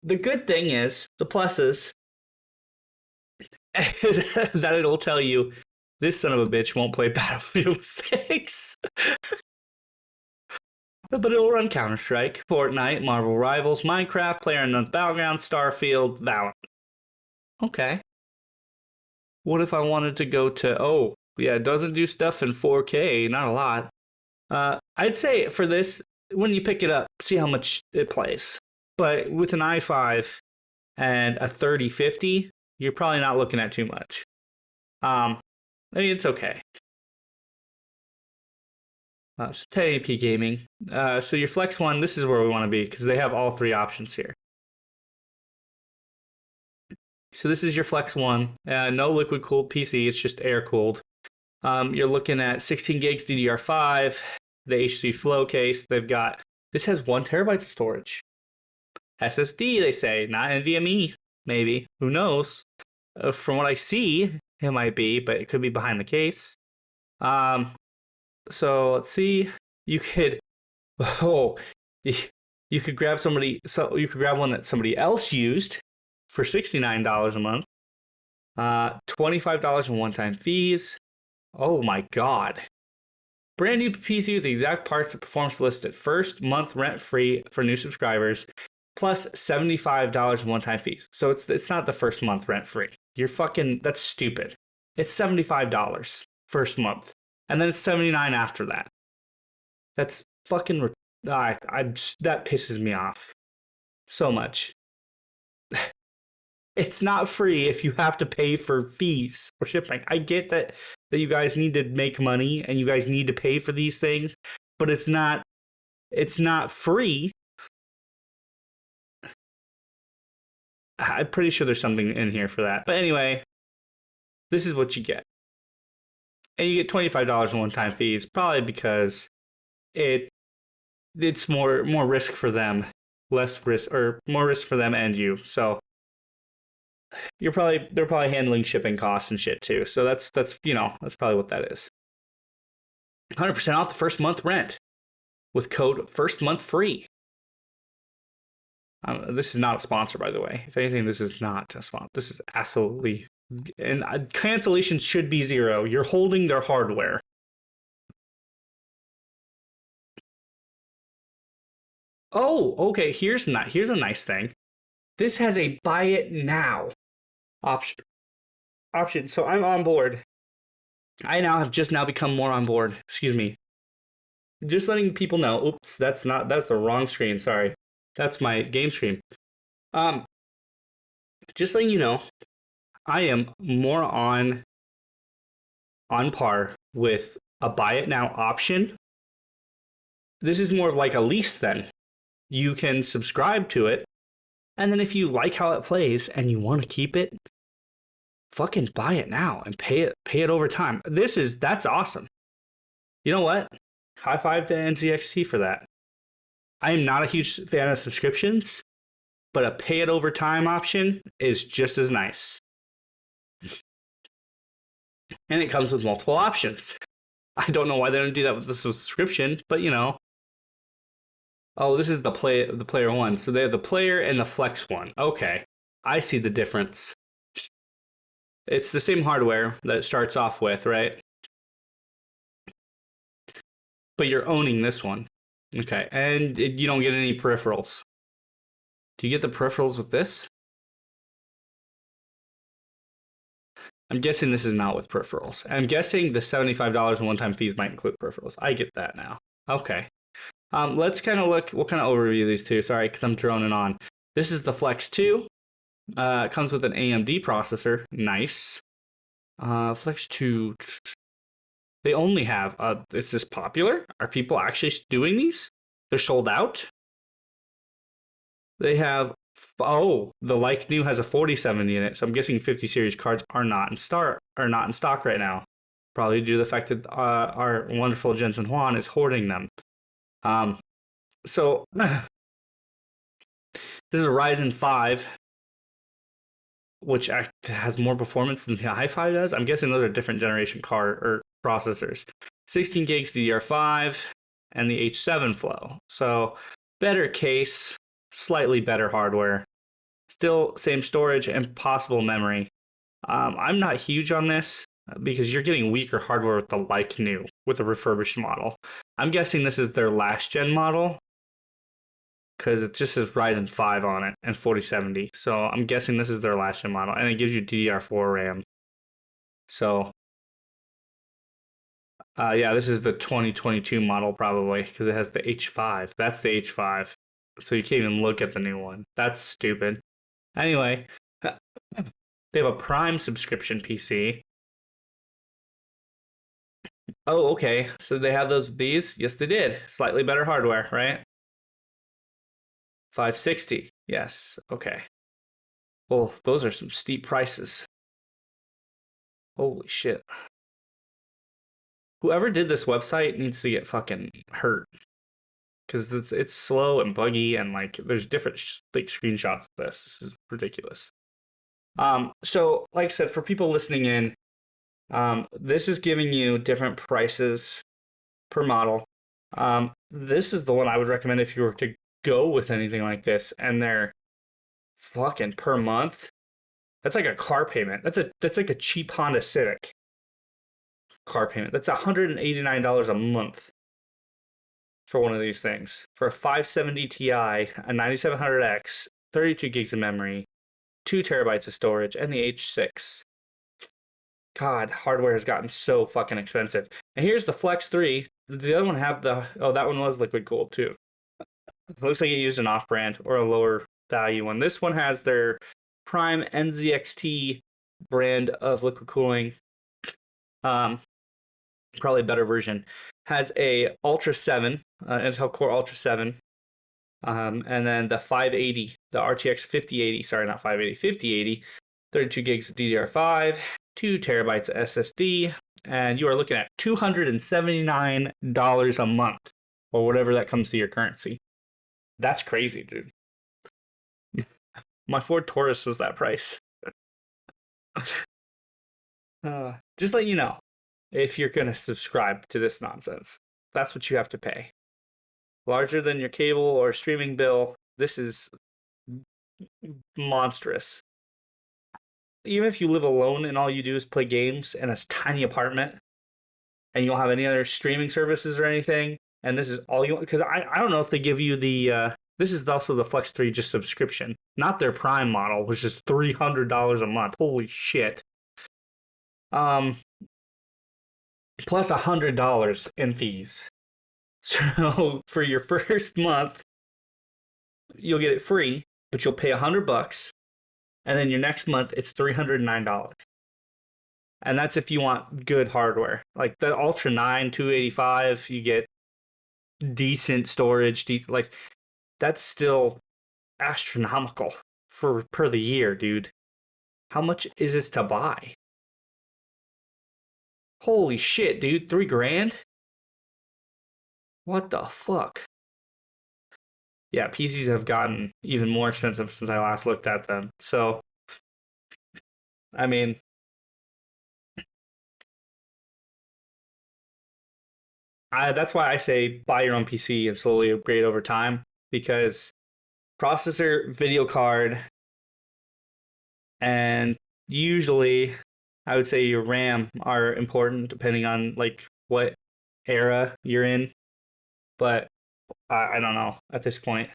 The good thing is, the pluses, is that it'll tell you this son of a bitch won't play Battlefield 6. But it'll run Counter-Strike, Fortnite, Marvel Rivals, Minecraft, PlayerUnknown's Battlegrounds, Starfield, Valorant. Okay. What if I wanted to go to, oh, yeah, it doesn't do stuff in 4K, not a lot. I'd say for this, when you pick it up, see how much it plays. But with an i5 and a 3050, you're probably not looking at too much. I mean, it's okay. So 1080p gaming. So your Flex One, this is where we want to be because they have all three options here. So this is your Flex One. No liquid cooled PC, it's just air cooled. You're looking at 16 gigs DDR5, the H3 flow case. This has 1 terabyte of storage. SSD, they say, not NVMe, maybe. Who knows? From what I see, it might be, but it could be behind the case. So let's see. You could grab one that somebody else used for $69 a month. $25 in one-time fees. Oh my God. Brand new PC with the exact parts and performance listed. First month rent free for new subscribers, plus $75 in one-time fees. So it's not the first month rent free. That's stupid. It's $75 first month. And then it's $79 after that. That's fucking that pisses me off so much. It's not free if you have to pay for fees or shipping. I get that you guys need to make money and you guys need to pay for these things, but it's not free. I'm pretty sure there's something in here for that. But anyway, this is what you get. And you get $25 in one-time fees, probably because it's more risk for them, less risk, or more risk for them and you. So they're probably handling shipping costs and shit too. So that's probably what that is. 100% off the first month rent with code first month free. This is not a sponsor, by the way. If anything, this is not a sponsor. This is absolutely, and cancellations should be 0. You're holding their hardware. Oh, okay. Here's a nice thing. This has a buy it now option. So I'm on board. I have just become more on board. Excuse me. Just letting people know. Oops, that's the wrong screen. Sorry. That's my game stream. Um, just letting you know, I am more on par with a buy it now option. This is more of like a lease then. You can subscribe to it, and then if you like how it plays and you want to keep it, fucking buy it now and pay it over time. That's awesome. You know what? High five to NZXT for that. I am not a huge fan of subscriptions, but a pay it over time option is just as nice. And it comes with multiple options. I don't know why they don't do that with the subscription, but you know. Oh, this is the player one. So they have the player and the flex one. Okay. I see the difference. It's the same hardware that it starts off with, right? But you're owning this one. Okay. And you don't get any peripherals. Do you get the peripherals with this? I'm guessing this is not with peripherals. I'm guessing the $75 in one-time fees might include peripherals. I get that now. Okay. Let's kind of look. We'll kind of overview these two. Sorry, because I'm droning on. This is the Flex 2. It comes with an AMD processor. Nice. Flex 2. They only have. Is this popular? Are people actually doing these? They're sold out. They have. Oh, the like new has a 4070 in it, so I'm guessing 50 series cards are not in stock right now. Probably due to the fact that our wonderful Jensen Huang is hoarding them. So this is a Ryzen 5, which has more performance than the i5 does. I'm guessing those are different generation card or processors. 16 gigs DDR5 and the H7 flow. So better case, slightly better hardware. Still same storage and possible memory. I'm not huge on this because you're getting weaker hardware with the like new, with the refurbished model. I'm guessing this is their last gen model because it just says Ryzen 5 on it and 4070. So I'm guessing this is their last gen model, and it gives you DDR4 RAM. So yeah, this is the 2022 model probably because it has the H5. That's the H5. So you can't even look at the new one. That's stupid. Anyway, they have a Prime subscription PC. Oh, okay. So they have these? Yes, they did. Slightly better hardware, right? 560. Yes. Okay. Well, those are some steep prices. Holy shit. Whoever did this website needs to get fucking hurt. Because it's slow and buggy and like there's different like screenshots of this. This is ridiculous. So like I said, for people listening in, this is giving you different prices per model. This is the one I would recommend if you were to go with anything like this, and they're fucking per month. That's like a car payment. That's like a cheap Honda Civic car payment. That's $189 a month for one of these things. For a 570 Ti, a 9700X, 32 gigs of memory, 2 terabytes of storage, and the H6. God, hardware has gotten so fucking expensive. And here's the Flex 3. Did the other one have the... Oh, that one was liquid gold, too. It looks like it used an off-brand or a lower value one. This one has their Prime NZXT brand of liquid cooling. Probably a better version. Has a Ultra 7, Intel Core Ultra 7. And then the 580, the RTX 5080, sorry, not 580, 5080, 32 gigs of DDR5, 2 terabytes of SSD, and you are looking at $279 a month, or whatever that comes to your currency. That's crazy, dude. My Ford Taurus was that price. Just let you know, if you're going to subscribe to this nonsense, that's what you have to pay. Larger than your cable or streaming bill, this is monstrous. Even if you live alone and all you do is play games in a tiny apartment and you don't have any other streaming services or anything, and this is all you want, because I don't know if they give you the, this is also the Flex 3 just subscription, not their Prime model, which is $300 a month. Holy shit. Plus $100 in fees. So for your first month, you'll get it free, but you'll pay $100, and then your next month it's $309. And that's if you want good hardware. Like the Ultra 9 285, you get decent storage, like that's still astronomical for per the year, dude. How much is this to buy? Holy shit, dude, $3,000? What the fuck? Yeah, PCs have gotten even more expensive since I last looked at them. So, I mean, that's why I say buy your own PC and slowly upgrade over time, because processor, video card, and usually I would say your RAM are important depending on like what era you're in. But I don't know at this point.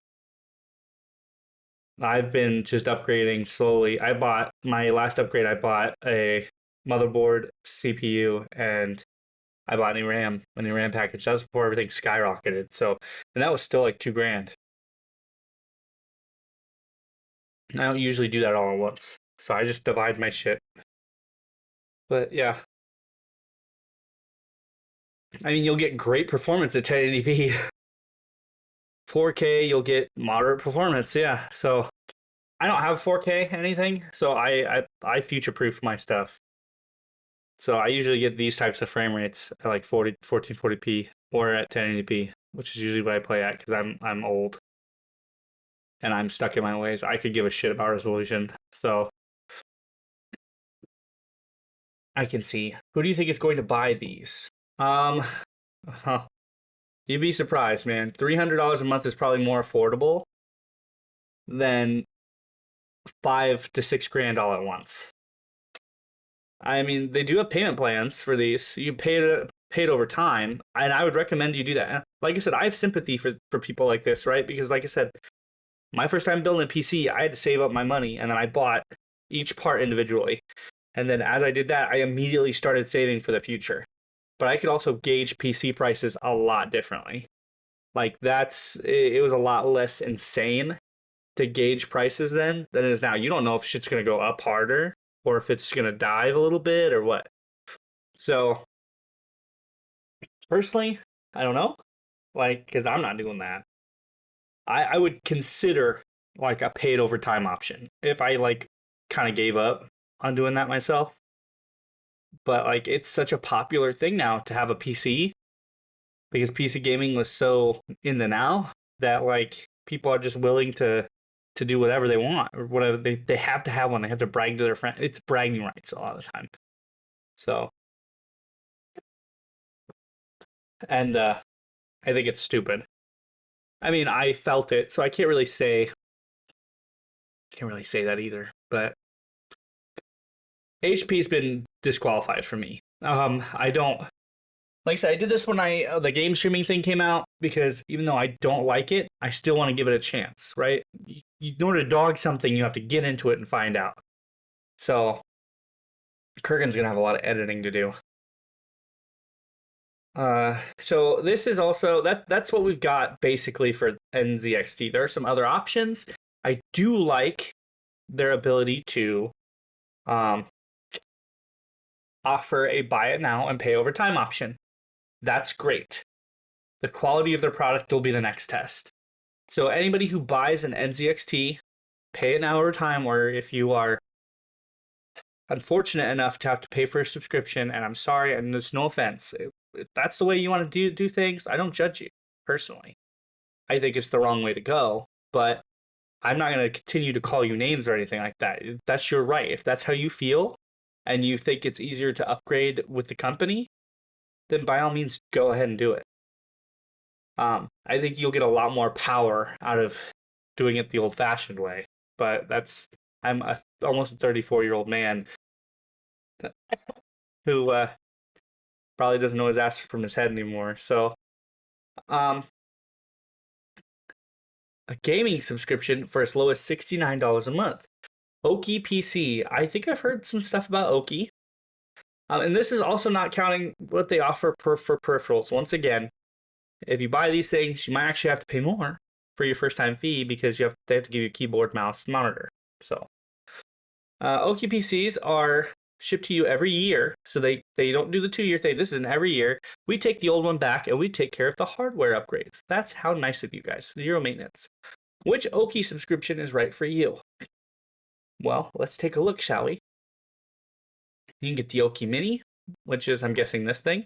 I've been just upgrading slowly. I bought my last upgrade. I bought a motherboard, CPU, and I bought a new RAM package. That was before everything skyrocketed. So, and that was still like $2,000. I don't usually do that all at once, so I just divide my shit. But yeah, I mean, you'll get great performance at 1080p. 4K, you'll get moderate performance. Yeah, so I don't have 4K anything, so I future proof my stuff. So I usually get these types of frame rates at like 1440p or at 1080p, which is usually what I play at because I'm old and I'm stuck in my ways. I could give a shit about resolution. So I can see. Who do you think is going to buy these? You'd be surprised, man. $300 a month is probably more affordable than $5,000 to $6,000 all at once. I mean, they do have payment plans for these. You pay it over time, and I would recommend you do that. Like I said, I have sympathy for people like this, right? Because like I said, my first time building a PC, I had to save up my money, and then I bought each part individually. And then as I did that, I immediately started saving for the future. But I could also gauge PC prices a lot differently. Like it was a lot less insane to gauge prices then than it is now. You don't know if shit's going to go up harder or if it's going to dive a little bit or what. So personally, I don't know. Like, because I'm not doing that. I would consider like a paid overtime option if I like kind of gave up on doing that myself. But like it's such a popular thing now to have a PC because PC gaming was so in the now that like people are just willing to do whatever they want or whatever they have to have one. They have to brag to their friend. It's bragging rights a lot of the time. So, and I think it's stupid. I mean, I felt it, so I can't really say that either. But HP's been disqualified for me. I don't like I said, I did this when the game streaming thing came out because even though I don't like it, I still want to give it a chance, right? In order to dog something, you have to get into it and find out. So Kurgan's gonna have a lot of editing to do. So this is also that's what we've got basically for NZXT. There are some other options. I do like their ability to offer a buy it now and pay over time option. That's great. The quality of their product will be the next test. So anybody who buys an NZXT, pay it now over time, or if you are unfortunate enough to have to pay for a subscription, and I'm sorry, and there's no offense, if that's the way you want to do things, I don't judge you, personally. I think it's the wrong way to go, but I'm not going to continue to call you names or anything like that. That's your right. If that's how you feel, and you think it's easier to upgrade with the company, then by all means, go ahead and do it. I think you'll get a lot more power out of doing it the old-fashioned way. But I'm almost a 34-year-old man who probably doesn't know his ass from his head anymore. So, a gaming subscription for as low as $69 a month. Oki PC. I think I've heard some stuff about Oki. And this is also not counting what they offer for peripherals. Once again, if you buy these things, you might actually have to pay more for your first time fee because they have to give you a keyboard, mouse, monitor. So Oki PCs are shipped to you every year, so they don't do the 2-year thing. This is an every year. We take the old one back and we take care of the hardware upgrades. That's how nice of you guys. 0 maintenance. Which Oki subscription is right for you? Well, let's take a look, shall we? You can get the Oki Mini, which is, I'm guessing, this thing.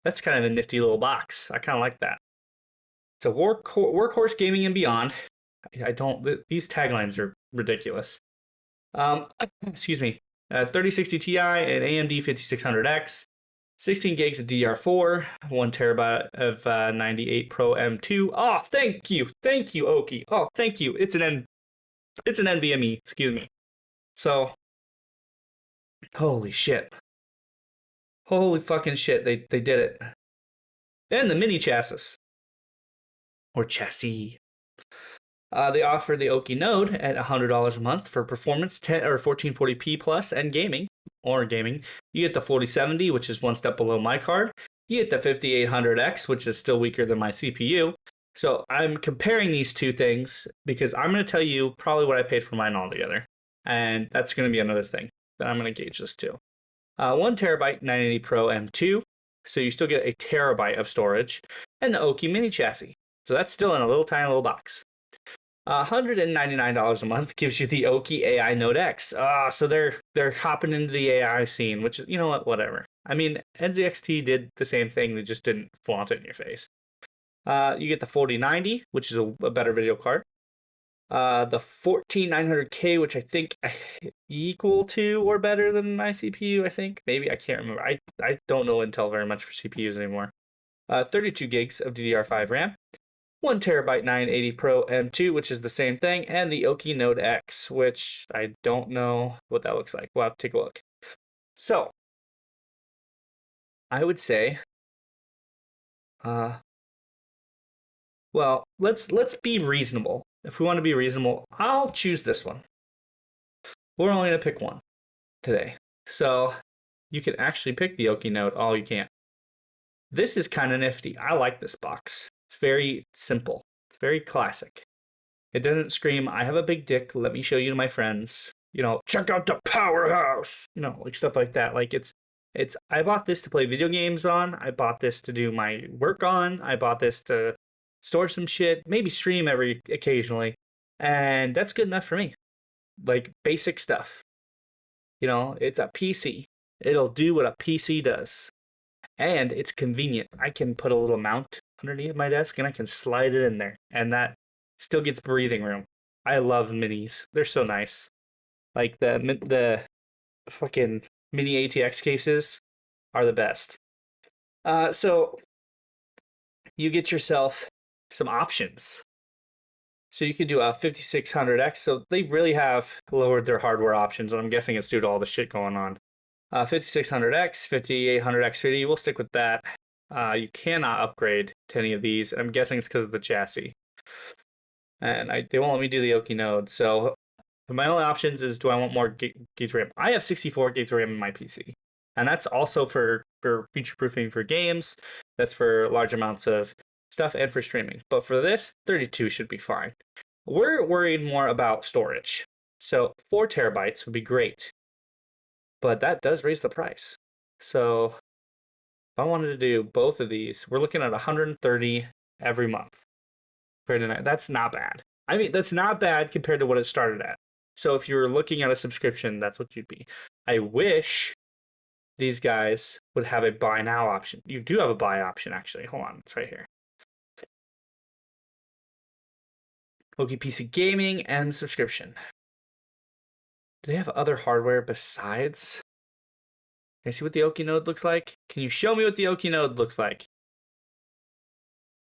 That's kind of a nifty little box. I kind of like that. It's a workhorse gaming and beyond. These taglines are ridiculous. Excuse me. 3060 Ti and AMD 5600X, 16 gigs of DDR4, 1 terabyte of 98 Pro M2. Oh, thank you, Oki. Oh, thank you. It's an NVMe. Excuse me. So, holy shit. Holy fucking shit, they did it. Then the mini chassis. Or chassis. They offer the Oki Node at $100 a month for performance, 1440p plus, and gaming. You get the 4070, which is one step below my card. You get the 5800X, which is still weaker than my CPU. So I'm comparing these two things because I'm going to tell you probably what I paid for mine altogether. And that's going to be another thing that I'm going to gauge this to. 1 terabyte 980 Pro M2. So you still get a terabyte of storage. And the Oki Mini chassis. So that's still in a tiny little box. $199 a month gives you the Oki A.I Node X. So they're hopping into the AI scene, which is, you know what, whatever. I mean, NZXT did the same thing, they just didn't flaunt it in your face. You get the 4090, which is a better video card. The 14900K, which I think equal to or better than my CPU, I think. Maybe, I can't remember. I don't know Intel very much for CPUs anymore. 32 gigs of DDR5 RAM. 1 terabyte 980 Pro M2, which is the same thing, and the Oki Node X, which I don't know what that looks like. We'll have to take a look. So, I would say, well, let's be reasonable. If we want to be reasonable, I'll choose this one. We're only going to pick one today. So, you can actually pick the Oki Node all you can. This is kind of nifty. I like this box. It's very simple. It's very classic. It doesn't scream, I have a big dick, let me show you to my friends. You know, check out the powerhouse. You know, like stuff like that. Like it's I bought this to play video games on. I bought this to do my work on. I bought this to store some shit, maybe stream occasionally. And that's good enough for me. Like basic stuff. You know, it's a PC. It'll do what a PC does. And it's convenient. I can put a little mount underneath my desk and I can slide it in there. And that still gets breathing room. I love minis. They're so nice. Like the fucking mini ATX cases are the best. So you get yourself some options. So you could do a 5600X. So they really have lowered their hardware options. And I'm guessing it's due to all the shit going on. 5600X, 5800X3D, we'll stick with that. You cannot upgrade to any of these. I'm guessing it's because of the chassis. And they won't let me do the Oki Node. So my only options is, do I want more gigs RAM? I have 64 gigs RAM in my PC. And that's also for future-proofing for games. That's for large amounts of stuff and for streaming. But for this, 32 should be fine. We're worried more about storage. So 4 terabytes would be great. But that does raise the price. So if I wanted to do both of these, we're looking at $130 every month. That's not bad. I mean, that's not bad compared to what it started at. So if you were looking at a subscription, that's what you'd be. I wish these guys would have a buy now option. You do have a buy option, actually. Hold on, it's right here. Oki PC Gaming and subscription. Do they have other hardware besides? Can you see what the Oki Node looks like? Can you show me what the Oki Node looks like?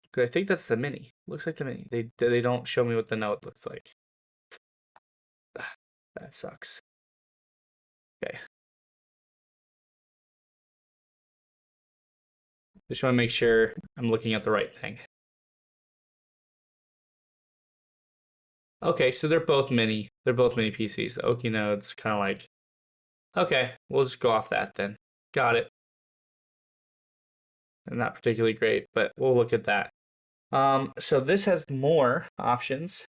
Because I think that's the Mini. Looks like the Mini. They don't show me what the Node looks like. That sucks. Okay. Just want to make sure I'm looking at the right thing. Okay, so they're both mini. They're both mini PCs. The Oki Node's kind of like, okay, we'll just go off that then. Got it. And not particularly great, but we'll look at that. So this has more options.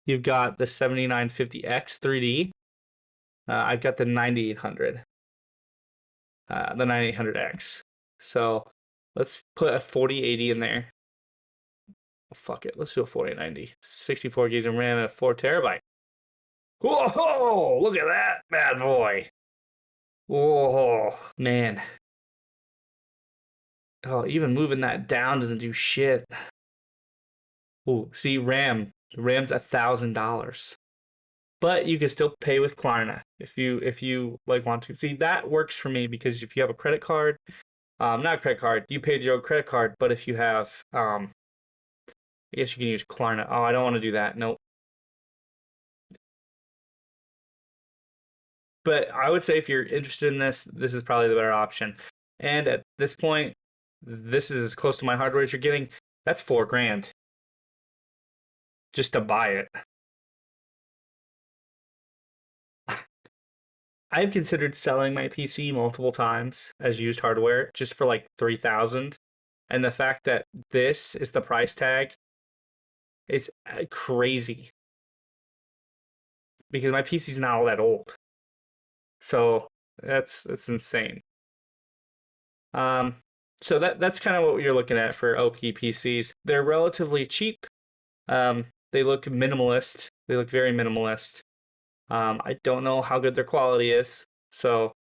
You've got the 7950X 3D. I've got the 9800, the 9800X. So let's put a 4080 in there. Fuck it, let's do a 4090. 64 gigs of RAM and a 4 terabyte. Whoa, look at that bad boy. Whoa, man. Oh, even moving that down doesn't do shit. Ooh, see, RAM's $1,000. But you can still pay with Klarna if you like want to. See, that works for me because if you have a credit card, not a credit card, you pay with your own credit card. But if you have, I guess you can use Klarna. Oh, I don't want to do that. Nope. But I would say if you're interested in this, this is probably the better option. And at this point, this is as close to my hardware as you're getting. That's $4,000 just to buy it. I've considered selling my PC multiple times as used hardware just for like 3,000. And the fact that this is the price tag is crazy because my PC's not all that old. So that's insane. Um, so that's kind of what you're looking at for Oki PCs. They're relatively cheap. They look minimalist. They look very minimalist. I don't know how good their quality is, so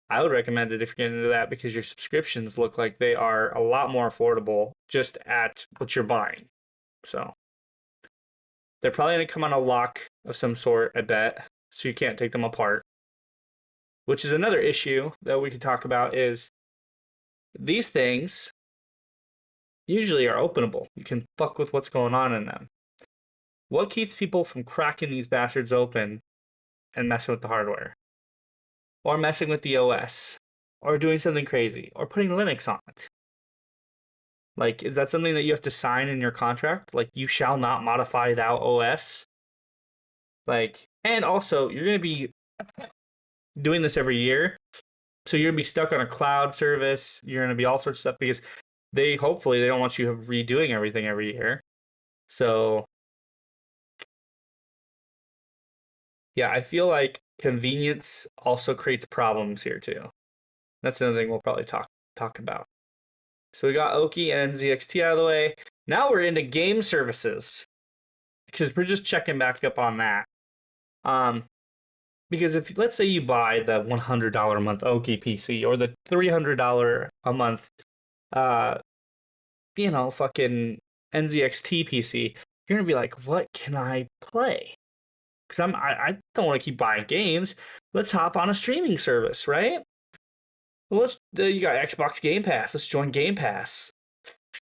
I would recommend it if you're getting into that because your subscriptions look like they are a lot more affordable just at what you're buying. So they're probably going to come on a lock of some sort, I bet, so you can't take them apart. Which is another issue that we could talk about is these things usually are openable. You can fuck with what's going on in them. What keeps people from cracking these bastards open and messing with the hardware? Or messing with the OS? Or doing something crazy? Or putting Linux on it? Like, is that something that you have to sign in your contract? Like, you shall not modify thou OS? Like, and also, you're going to be doing this every year. So you're going to be stuck on a cloud service. You're going to be all sorts of stuff because hopefully they don't want you redoing everything every year. So yeah, I feel like convenience also creates problems here too. That's another thing we'll probably talk about. So we got Oki and NZXT out of the way. Now we're into game services because we're just checking back up on that. Because if let's say you buy the $100 a month Oki PC or the $300 a month, fucking NZXT PC, you're gonna be like, what can I play? Because I don't want to keep buying games. Let's hop on a streaming service, right? Well, you got Xbox Game Pass. Let's join Game Pass.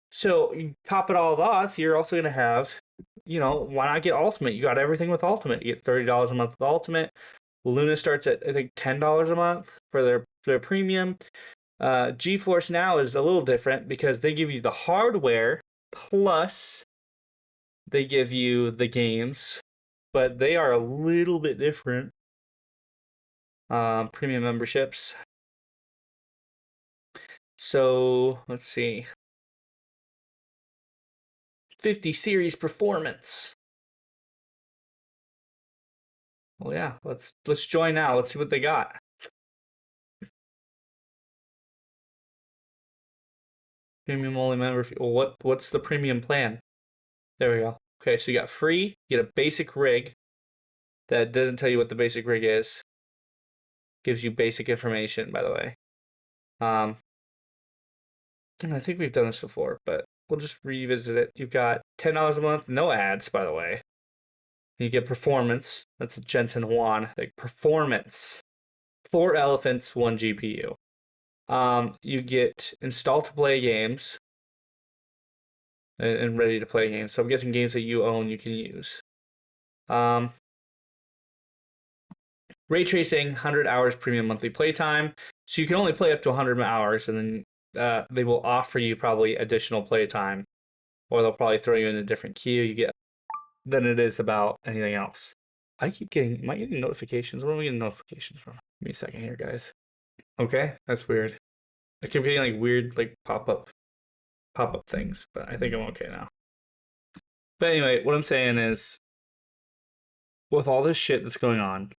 So you top it all off. You're also gonna have, why not get Ultimate? You got everything with Ultimate. You get $30 a month with Ultimate. Luna starts at I think $10 a month for their premium. GeForce Now is a little different because they give you the hardware plus they give you the games, but they are a little bit different. Premium memberships. So let's see. 50 series performance. Well, yeah, let's join now. Let's see what they got. Premium only member fee. Well, what's the premium plan? There we go. Okay, so you got free. You get a basic rig that doesn't tell you what the basic rig is. Gives you basic information, by the way. I think we've done this before, but we'll just revisit it. You've got $10 a month, no ads, by the way. You get performance. That's a Jensen Huang. Like performance. 4 elephants, 1 GPU. You get install to play games and ready to play games. So I'm guessing games that you own you can use. Ray tracing, 100 hours premium monthly playtime. So you can only play up to 100 hours, and then they will offer you probably additional playtime, or they'll probably throw you in a different queue you get than it is about anything else. Am I getting notifications? Where am I getting notifications from? Give me a second here, guys. Okay, that's weird. I keep getting like weird like pop-up pop-up things, but I think I'm okay now. But anyway, what I'm saying is, with all this shit that's going on,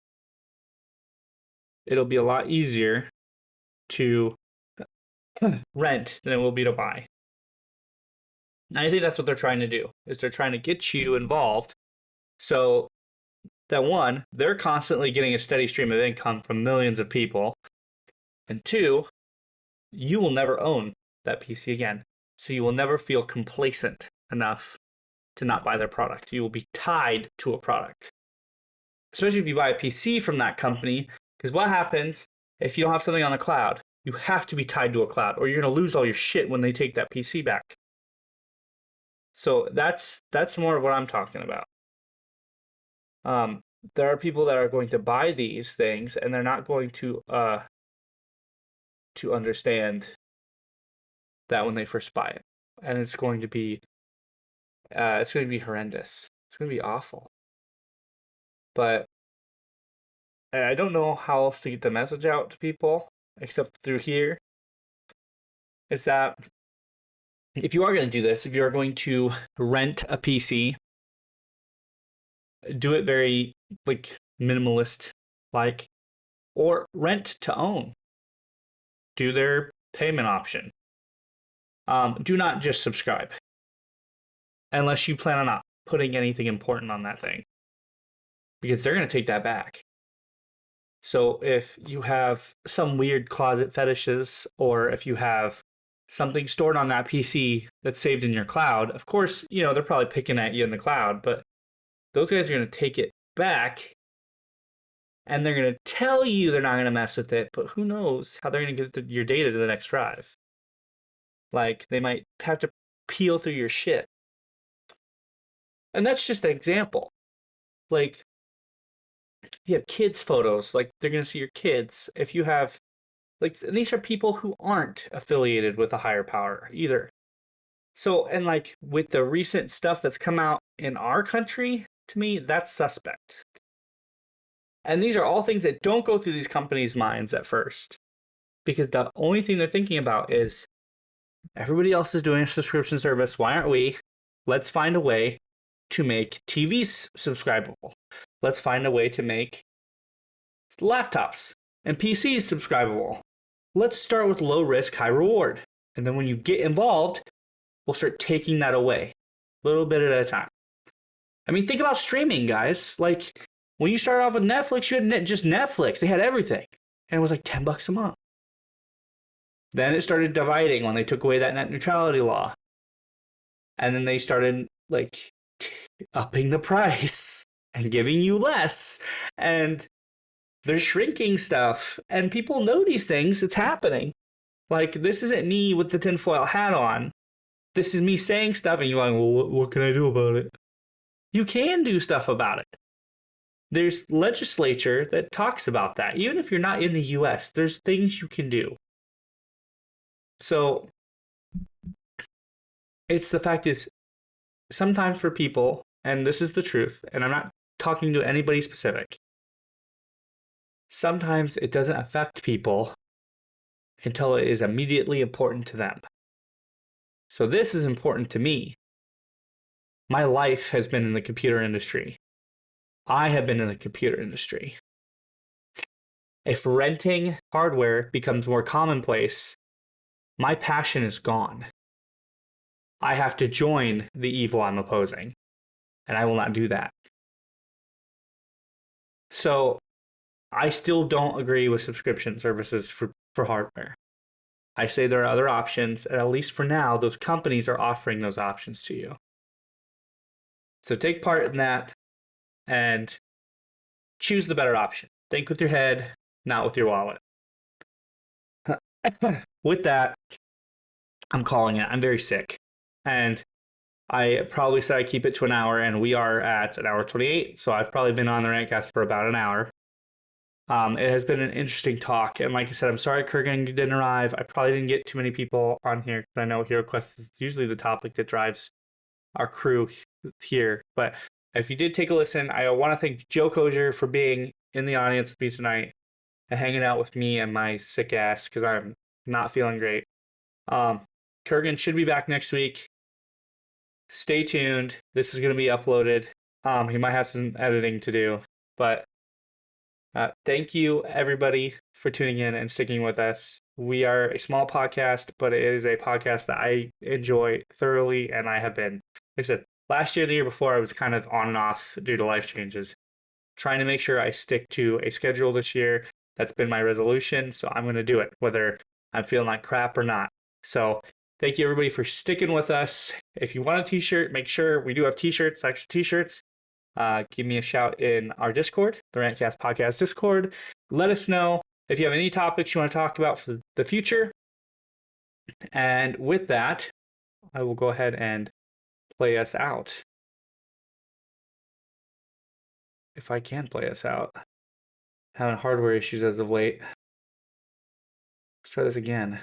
it'll be a lot easier to rent than it will be to buy. And I think that's what they're trying to do, is they're trying to get you involved so that one, they're constantly getting a steady stream of income from millions of people, and two, you will never own that PC again. So you will never feel complacent enough to not buy their product. You will be tied to a product. Especially if you buy a PC from that company, because what happens if you don't have something on the cloud? You have to be tied to a cloud, or you're going to lose all your shit when they take that PC back. So that's more of what I'm talking about. There are people that are going to buy these things, and they're not going to understand that when they first buy it, and it's going to be horrendous. It's going to be awful. But I don't know how else to get the message out to people except through here. Is that if you are going to do this, if you are going to rent a PC, do it very minimalist, or rent to own. Do their payment option. Do not just subscribe unless you plan on not putting anything important on that thing, because they're going to take that back. So if you have some weird closet fetishes, or if you have something stored on that PC that's saved in your cloud, of course, they're probably picking at you in the cloud, but those guys are going to take it back, and they're going to tell you they're not going to mess with it, but who knows how they're going to get your data to the next drive. They might have to peel through your shit. And that's just an example. You have kids' photos, they're going to see your kids. If you have, and these are people who aren't affiliated with a higher power either. So, and with the recent stuff that's come out in our country, to me, that's suspect. And these are all things that don't go through these companies' minds at first, because the only thing they're thinking about is, everybody else is doing a subscription service. Why aren't we? Let's find a way to make TVs subscribable. Let's find a way to make laptops and PCs subscribable. Let's start with low risk, high reward. And then when you get involved, we'll start taking that away, a little bit at a time. I mean, think about streaming, guys. When you started off with Netflix, you had just Netflix. They had everything. And it was $10 a month. Then it started dividing when they took away that net neutrality law. And then they started upping the price and giving you less. And they're shrinking stuff. And people know these things. It's happening. This isn't me with the tinfoil hat on. This is me saying stuff and you're well, what can I do about it? You can do stuff about it. There's legislature that talks about that. Even if you're not in the US, there's things you can do. So, the fact is, sometimes for people, and this is the truth, and I'm not talking to anybody specific, sometimes it doesn't affect people until it is immediately important to them. So this is important to me. My life has been in the computer industry. I have been in the computer industry. If renting hardware becomes more commonplace, my passion is gone. I have to join the evil I'm opposing, and I will not do that. So, I still don't agree with subscription services for hardware. I say there are other options, and at least for now, those companies are offering those options to you. So take part in that, and choose the better option. Think with your head, not with your wallet. With that, I'm calling it. I'm very sick. And I probably said I keep it to an hour, and we are at an hour 28, so I've probably been on the Rantcast for about an hour. It has been an interesting talk, and like I said, I'm sorry Kurgan didn't arrive. I probably didn't get too many people on here, because I know HeroQuest is usually the topic that drives our crew here. But if you did take a listen, I want to thank Joe Kozier for being in the audience with me tonight and hanging out with me and my sick ass, because I'm not feeling great. Kurgan should be back next week. Stay tuned. This is going to be uploaded. He might have some editing to do, but thank you everybody for tuning in and sticking with us. We are a small podcast, but it is a podcast that I enjoy thoroughly, and I have been. Like I said, last year, the year before, I was kind of on and off due to life changes. Trying to make sure I stick to a schedule this year. That's been my resolution, so I'm going to do it, whether I'm feeling like crap or not. So thank you everybody for sticking with us. If you want a t-shirt, make sure we do have t-shirts, extra t-shirts. Give me a shout in our Discord, the Rantcast Podcast Discord. Let us know if you have any topics you want to talk about for the future. And with that, I will go ahead and play us out. If I can play us out. Having hardware issues as of late. Let's try this again.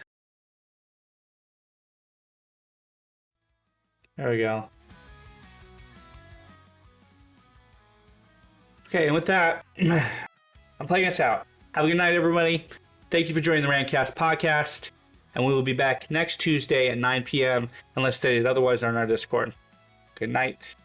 There we go. Okay, and with that, I'm playing us out. Have a good night, everybody. Thank you for joining the TheRantCast Podcast. And we will be back next Tuesday at 9 p.m. unless stated otherwise on our Discord. Good night.